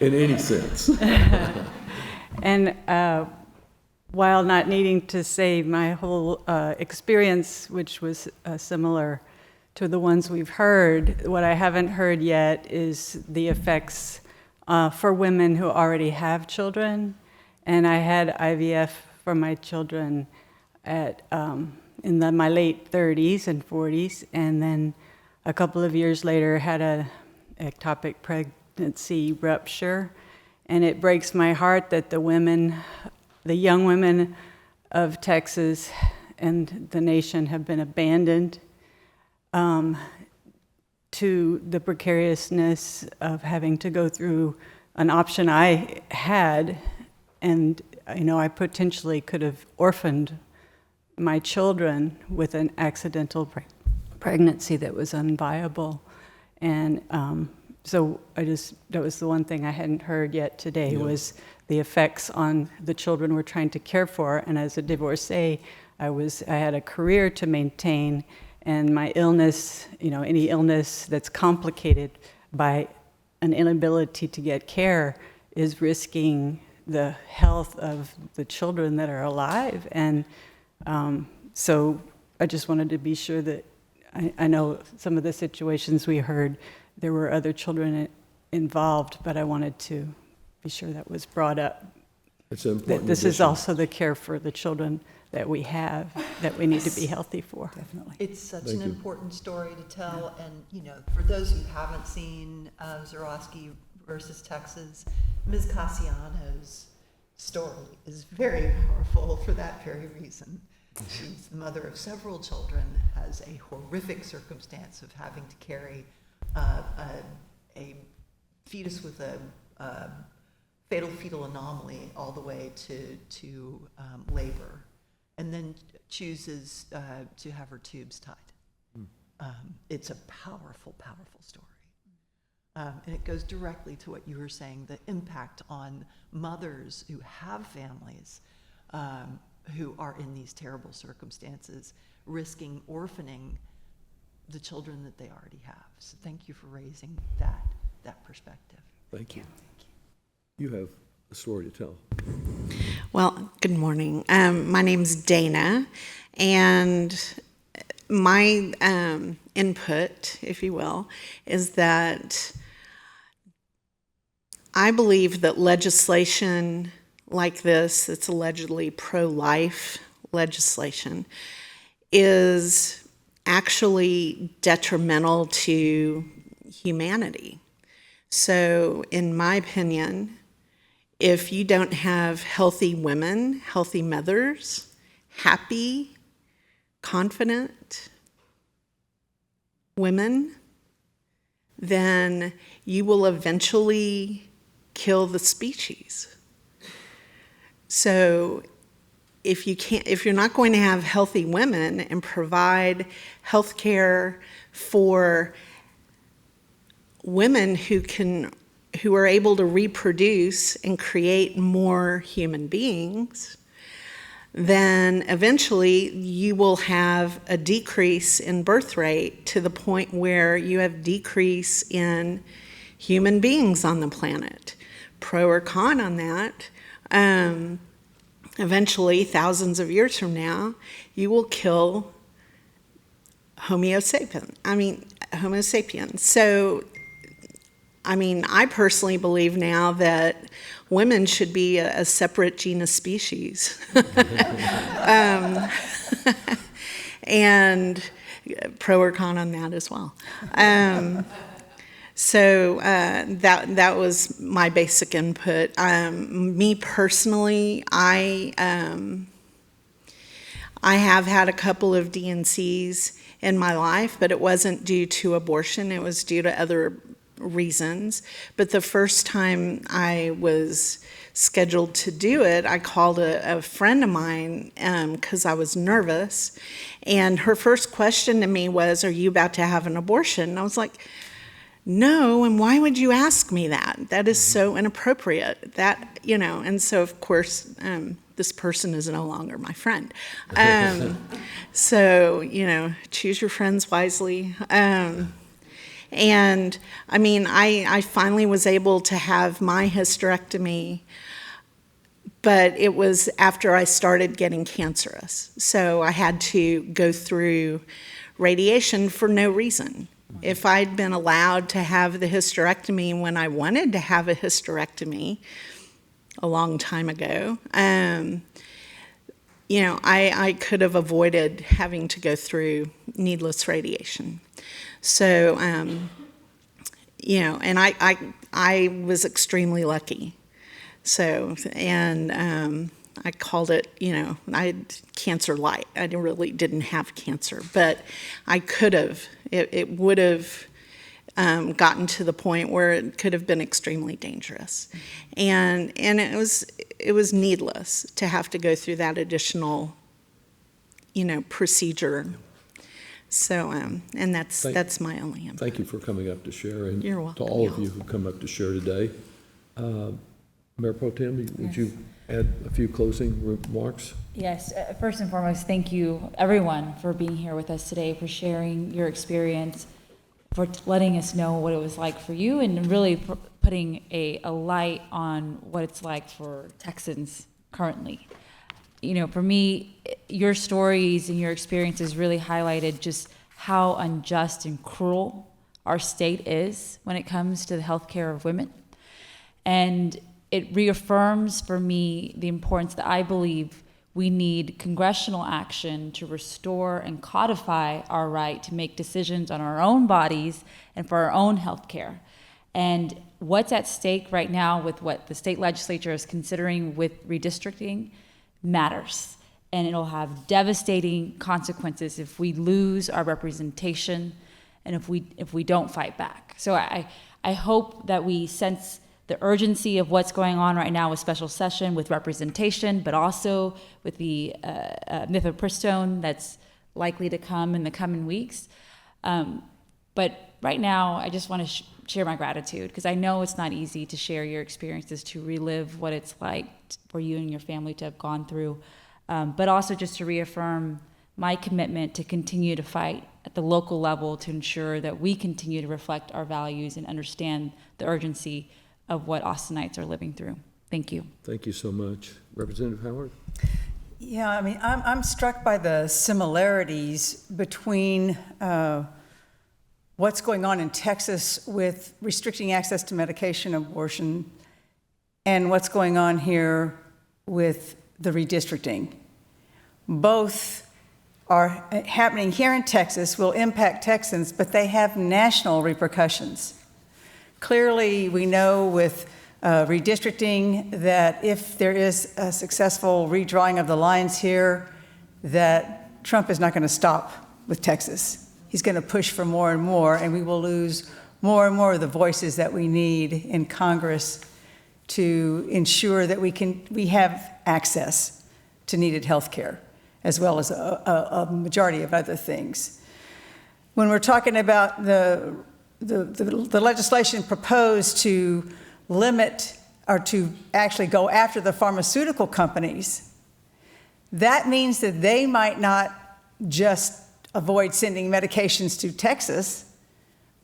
In any sense. And while not needing to say my whole experience, which was similar to the ones we've heard, what I haven't heard yet is the effects for women who already have children. And I had IVF for my children in my late 30s and 40s, and then a couple of years later had a ectopic pregnancy rupture. And it breaks my heart that the young women of Texas and the nation have been abandoned to the precariousness of having to go through an option I had, and I potentially could have orphaned my children with an accidental pregnancy that was unviable. And so that was the one thing I hadn't heard yet today, was the effects on the children we're trying to care for. And as a divorcee, I had a career to maintain, and my illness, any illness that's complicated by an inability to get care is risking the health of the children that are alive. And so I just wanted to be sure that I know some of the situations we heard, there were other children involved, but I wanted to be sure that was brought up. It's an important This is addition. also the care for the children that we have, that we need to be healthy for. Definitely. It's such Thank an you. important story to tell, and, for those who haven't seen Zorowski versus Texas, Ms. Cassiano's story is very powerful for that very reason. She's the mother of several children, has a horrific circumstance of having to carry a fetus with a fatal fetal anomaly all the way to labor, and then chooses to have her tubes tied. It's a powerful, powerful story. And it goes directly to what you were saying, the impact on mothers who have families who are in these terrible circumstances, risking orphaning the children that they already have. So thank you for raising that perspective. Thank you. You have a story to tell. Well, good morning. My name's Dana, and my input, if you will, is that I believe that legislation like this, that's allegedly pro-life legislation, is actually detrimental to humanity. So, in my opinion, if you don't have healthy women, healthy mothers, happy, confident women, then you will eventually kill the species. So if you're not going to have healthy women and provide health care for women who are able to reproduce and create more human beings, then eventually you will have a decrease in birth rate to the point where you have decrease in human beings on the planet. Pro or con on that, eventually, thousands of years from now, you will kill Homo sapiens. So, I personally believe now that women should be a separate genus species. And pro or con on that as well. So that was my basic input. Me personally, I have had a couple of DNCs in my life, but it wasn't due to abortion. It was due to other reasons. But the first time I was scheduled to do it, I called a friend of mine because I was nervous. And her first question to me was, "Are you about to have an abortion?" And I was like, "No, and why would you ask me that? That is so inappropriate." And so of course, this person is no longer my friend. So, choose your friends wisely. And I finally was able to have my hysterectomy, but it was after I started getting cancerous. So I had to go through radiation for no reason. If I'd been allowed to have the hysterectomy when I wanted to have a hysterectomy a long time ago, I could have avoided having to go through needless radiation. So, and I was extremely lucky. So, and I called it, I had cancer light. I really didn't have cancer, but I could have. It would have gotten to the point where it could have been extremely dangerous, and it was needless to have to go through that additional, procedure. So, and that's my only input. Thank you for coming up to share, and You're welcome. to all of you who come up to share today. Mayor Pro Tem, would you add a few closing remarks? Yes, first and foremost, thank you, everyone, for being here with us today, for sharing your experience, for letting us know what it was like for you, and really putting a light on what it's like for Texans currently. For me, your stories and your experiences really highlighted just how unjust and cruel our state is when it comes to the health care of women. And it reaffirms for me the importance that I believe we need congressional action to restore and codify our right to make decisions on our own bodies and for our own health care. And what's at stake right now with what the state legislature is considering with redistricting matters. And it'll have devastating consequences if we lose our representation and if we don't fight back. So I hope that we sense the urgency of what's going on right now with special session, with representation, but also with the mifepristone that's likely to come in the coming weeks. But right now, I just want to share my gratitude, because I know it's not easy to share your experiences, to relive what it's like for you and your family to have gone through, but also just to reaffirm my commitment to continue to fight at the local level to ensure that we continue to reflect our values and understand the urgency of what Austinites are living through. Thank you. Thank you so much. Representative Howard? Yeah, I mean, I'm struck by the similarities between what's going on in Texas with restricting access to medication abortion and what's going on here with the redistricting. Both are happening here in Texas, will impact Texans, but they have national repercussions. Clearly, we know with redistricting that if there is a successful redrawing of the lines here, that Trump is not going to stop with Texas. He's going to push for more and more, and we will lose more and more of the voices that we need in Congress to ensure that we have access to needed health care, as well as a majority of other things. When we're talking about the legislation proposed to limit or to actually go after the pharmaceutical companies, that means that they might not just avoid sending medications to Texas,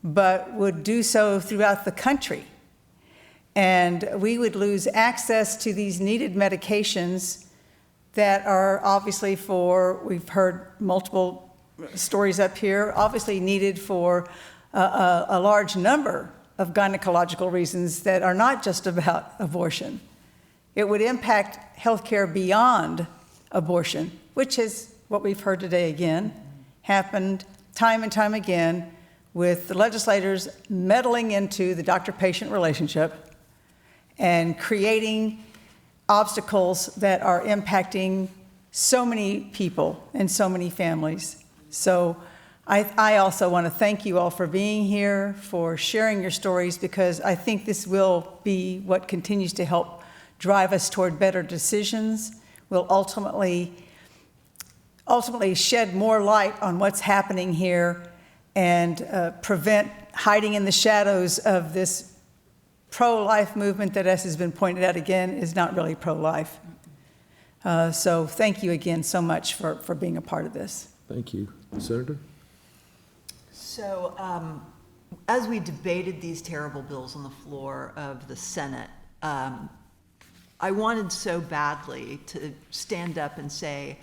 but would do so throughout the country. And we would lose access to these needed medications that are obviously we've heard multiple stories up here, obviously needed for a large number of gynecological reasons that are not just about abortion. It would impact healthcare beyond abortion, which is what we've heard today again, happened time and time again with the legislators meddling into the doctor-patient relationship and creating obstacles that are impacting so many people and so many families. So I also want to thank you all for being here, for sharing your stories, because I think this will be what continues to help drive us toward better decisions, will ultimately shed more light on what's happening here and prevent hiding in the shadows of this pro-life movement that, as has been pointed out again, is not really pro-life. So thank you again so much for being a part of this. Thank you. Senator? So as we debated these terrible bills on the floor of the Senate, I wanted so badly to stand up and say,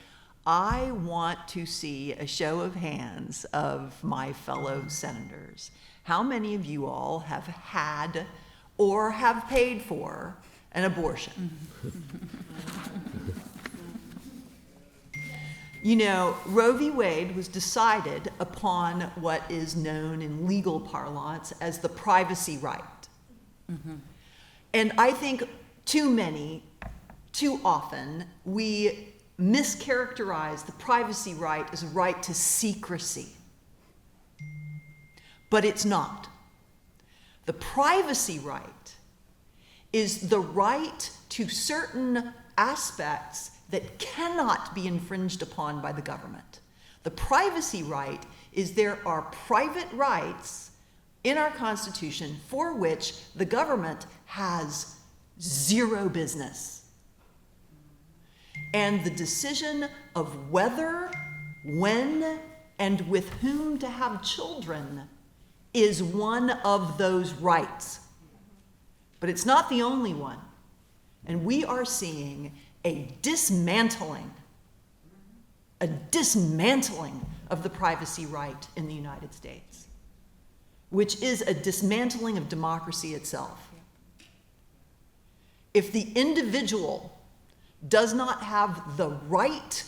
I want to see a show of hands of my fellow senators. How many of you all have had or have paid for an abortion? You know, Roe v. Wade was decided upon what is known in legal parlance as the privacy right. And I think too often, we mischaracterize the privacy right as a right to secrecy. But it's not. The privacy right is the right to certain aspects that cannot be infringed upon by the government. The privacy right is there are private rights in our Constitution for which the government has zero business. And the decision of whether, when, and with whom to have children is one of those rights. But it's not the only one. And we are seeing a dismantling of the privacy right in the United States, which is a dismantling of democracy itself. If the individual does not have the right,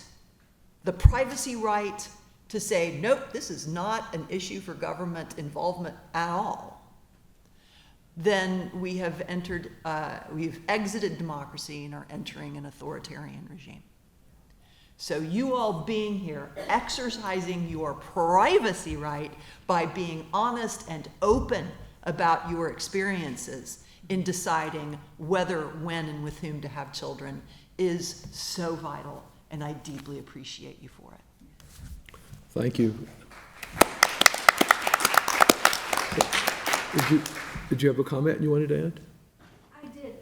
the privacy right, to say, nope, this is not an issue for government involvement at all, then we have entered, we've exited democracy and are entering an authoritarian regime. So you all being here, exercising your privacy right by being honest and open about your experiences in deciding whether, when, and with whom to have children is so vital, and I deeply appreciate you for it. Thank you. Did you have a comment you wanted to add? I did.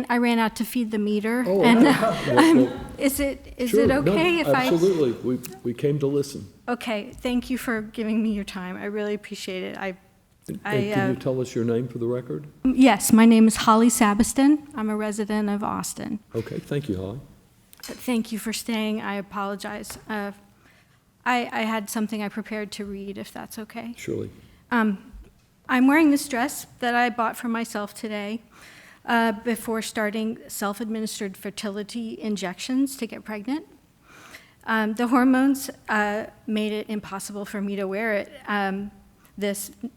I ran out to feed the meter. Oh, and okay. is it Sure, okay if absolutely. We came to listen. Okay, thank you for giving me your time. I really appreciate it. And can you tell us your name for the record? Yes, my name is Holly Sabiston. I'm a resident of Austin. Okay, thank you, Holly. Thank you for staying. I apologize. I had something I prepared to read, if that's okay. Surely. I'm wearing this dress that I bought for myself today before starting self-administered fertility injections to get pregnant. The hormones made it impossible for me to wear it,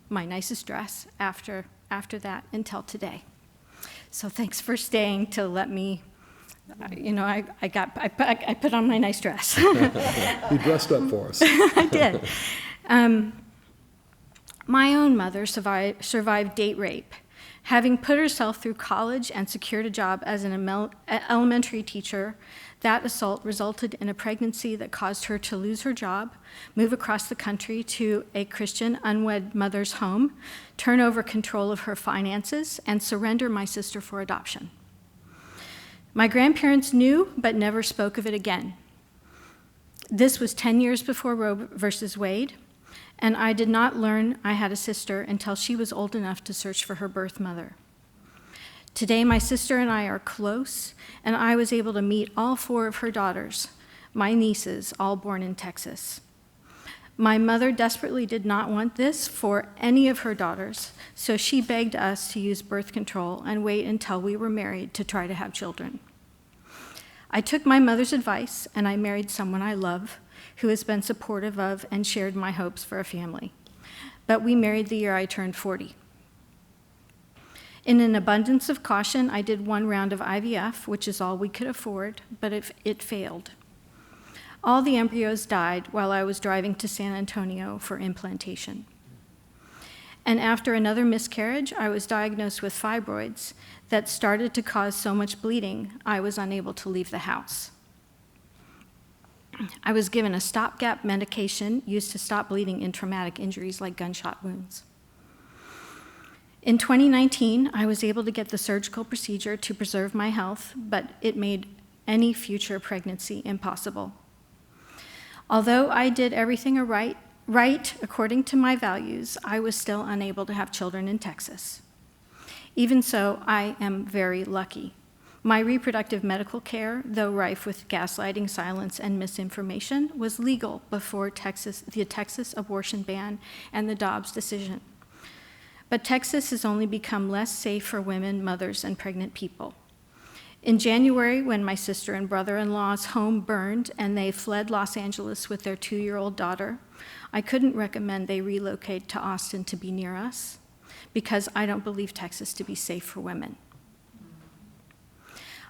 my nicest dress, after that until today. So thanks for staying to let me. I put on my nice dress. You dressed up for us. I did. My own mother survived date rape. Having put herself through college and secured a job as an elementary teacher, that assault resulted in a pregnancy that caused her to lose her job, move across the country to a Christian unwed mother's home, turn over control of her finances, and surrender my sister for adoption. My grandparents knew, but never spoke of it again. This was 10 years before Roe versus Wade, and I did not learn I had a sister until she was old enough to search for her birth mother. Today, my sister and I are close, and I was able to meet all 4 of her daughters, my nieces, all born in Texas. My mother desperately did not want this for any of her daughters, so she begged us to use birth control and wait until we were married to try to have children. I took my mother's advice, and I married someone I love, who has been supportive of and shared my hopes for a family. But we married the year I turned 40. In an abundance of caution, I did 1 round of IVF, which is all we could afford, but it failed. All the embryos died while I was driving to San Antonio for implantation. And after another miscarriage, I was diagnosed with fibroids that started to cause so much bleeding, I was unable to leave the house. I was given a stopgap medication used to stop bleeding in traumatic injuries like gunshot wounds. In 2019, I was able to get the surgical procedure to preserve my health, but it made any future pregnancy impossible. Although I did everything right according to my values, I was still unable to have children in Texas. Even so, I am very lucky. My reproductive medical care, though rife with gaslighting, silence, and misinformation, was legal before the Texas abortion ban and the Dobbs decision. But Texas has only become less safe for women, mothers, and pregnant people. In January, when my sister and brother-in-law's home burned and they fled Los Angeles with their 2-year-old daughter, I couldn't recommend they relocate to Austin to be near us because I don't believe Texas to be safe for women.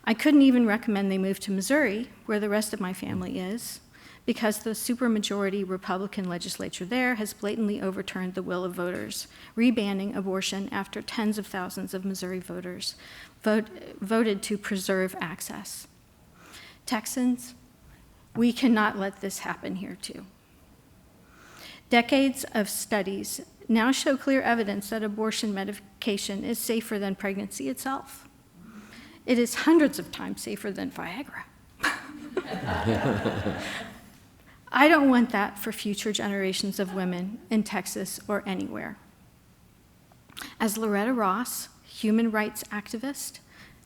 I couldn't even recommend they move to Missouri, where the rest of my family is, because the supermajority Republican legislature there has blatantly overturned the will of voters, rebanning abortion after tens of thousands of Missouri voters voted to preserve access. Texans, we cannot let this happen here too. Decades of studies now show clear evidence that abortion medication is safer than pregnancy itself. It is hundreds of times safer than Viagra. I don't want that for future generations of women in Texas or anywhere. As Loretta Ross, human rights activist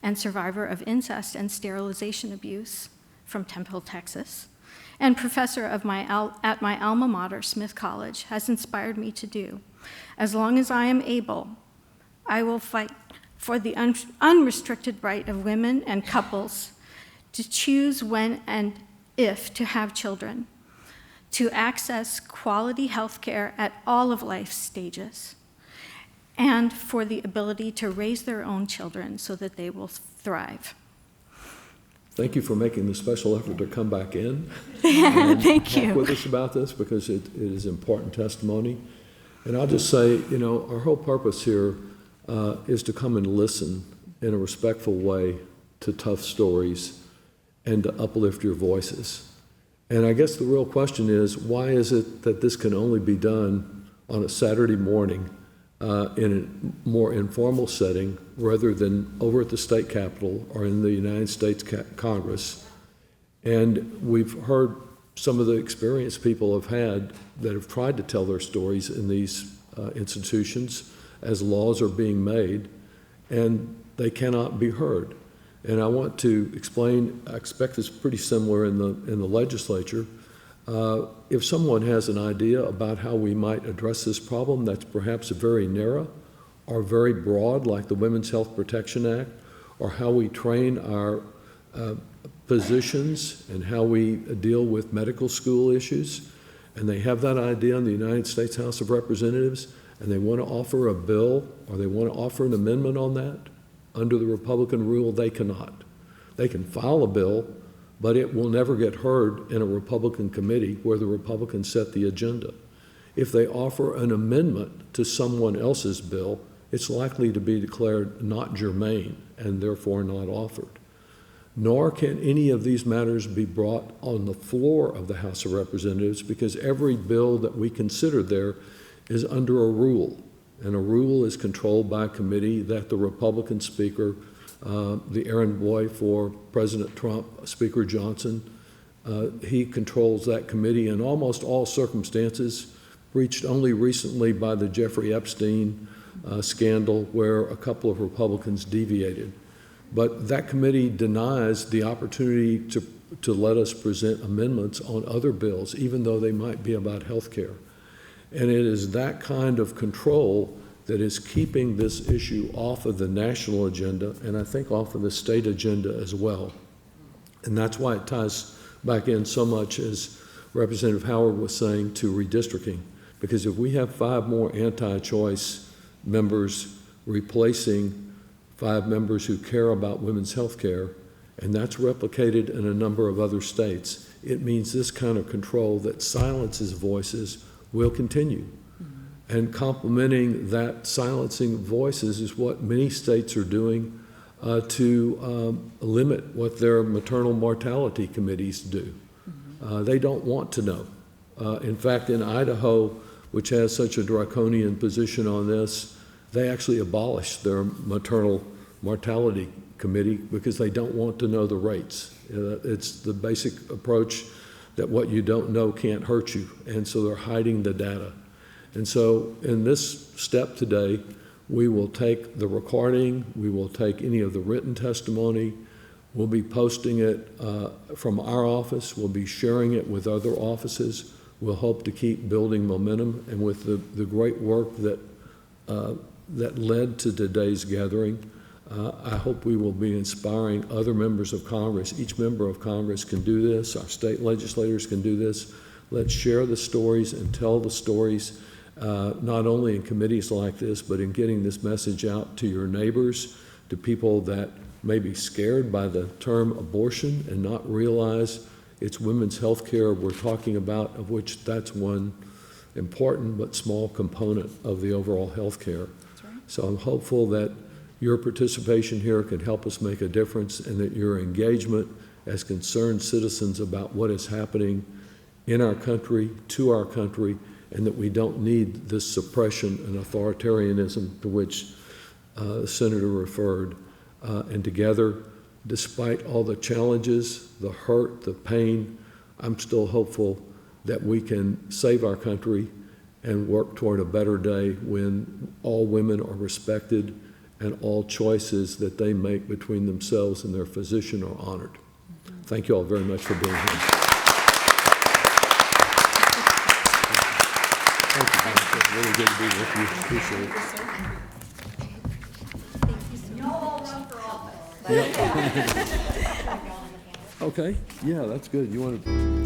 and survivor of incest and sterilization abuse from Temple, Texas, and professor of at my alma mater, Smith College, has inspired me to do. As long as I am able, I will fight for the unrestricted right of women and couples to choose when and if to have children, to access quality health care at all of life's stages, and for the ability to raise their own children so that they will thrive. Thank you for making the special effort to come back in. Thank you. Talk with us about this, because it is important testimony. And I'll just say, you know, our whole purpose here is to come and listen in a respectful way to tough stories and to uplift your voices. And I guess the real question is, why is it that this can only be done on a Saturday morning in a more informal setting rather than over at the state capitol or in the United States Congress? And we've heard some of the experience people have had that have tried to tell their stories in these institutions as laws are being made, and they cannot be heard. And I want to explain, I expect it's pretty similar in the legislature. If someone has an idea about how we might address this problem that's perhaps very narrow or very broad, like the Women's Health Protection Act, or how we train our physicians and how we deal with medical school issues, and they have that idea in the United States House of Representatives, and they want to offer a bill or they want to offer an amendment on that, under the Republican rule, they cannot. They can file a bill, but it will never get heard in a Republican committee where the Republicans set the agenda. If they offer an amendment to someone else's bill, it's likely to be declared not germane and therefore not offered. Nor can any of these matters be brought on the floor of the House of Representatives, because every bill that we consider there is under a rule, and a rule is controlled by a committee that the Republican Speaker, the errand boy for President Trump, Speaker Johnson, he controls that committee in almost all circumstances, breached only recently by the Jeffrey Epstein scandal, where a couple of Republicans deviated. But that committee denies the opportunity to let us present amendments on other bills, even though they might be about health care. And it is that kind of control that is keeping this issue off of the national agenda, and I think off of the state agenda as well. And that's why it ties back in so much, as Representative Howard was saying, to redistricting. Because if we have 5 more anti-choice members replacing 5 members who care about women's health care, and that's replicated in a number of other states, it means this kind of control that silences voices will continue. And complementing that silencing voices is what many states are doing to limit what their maternal mortality committees do. They don't want to know. In fact, in Idaho, which has such a draconian position on this, they actually abolished their maternal mortality committee because they don't want to know the rates. It's the basic approach that what you don't know can't hurt you, and so they're hiding the data. And so in this step today, we will take the recording, we will take any of the written testimony, we'll be posting it from our office, we'll be sharing it with other offices. We'll hope to keep building momentum, and with the great work that led to today's gathering, I hope we will be inspiring other members of Congress. Each member of Congress can do this. Our state legislators can do this. Let's share the stories and tell the stories, not only in committees like this, but in getting this message out to your neighbors, to people that may be scared by the term abortion and not realize it's women's health care we're talking about, of which that's one important but small component of the overall health care. Right. So I'm hopeful that your participation here can help us make a difference, and that your engagement as concerned citizens about what is happening in our country, to our country, and that we don't need this suppression and authoritarianism to which the Senator referred. And together, despite all the challenges, the hurt, the pain, I'm still hopeful that we can save our country and work toward a better day when all women are respected and all choices that they make between themselves and their physician are honored. Thank you all very much for being here. Thank you. It's really good to be with you. Appreciate it. Okay, yeah, that's good. You want to?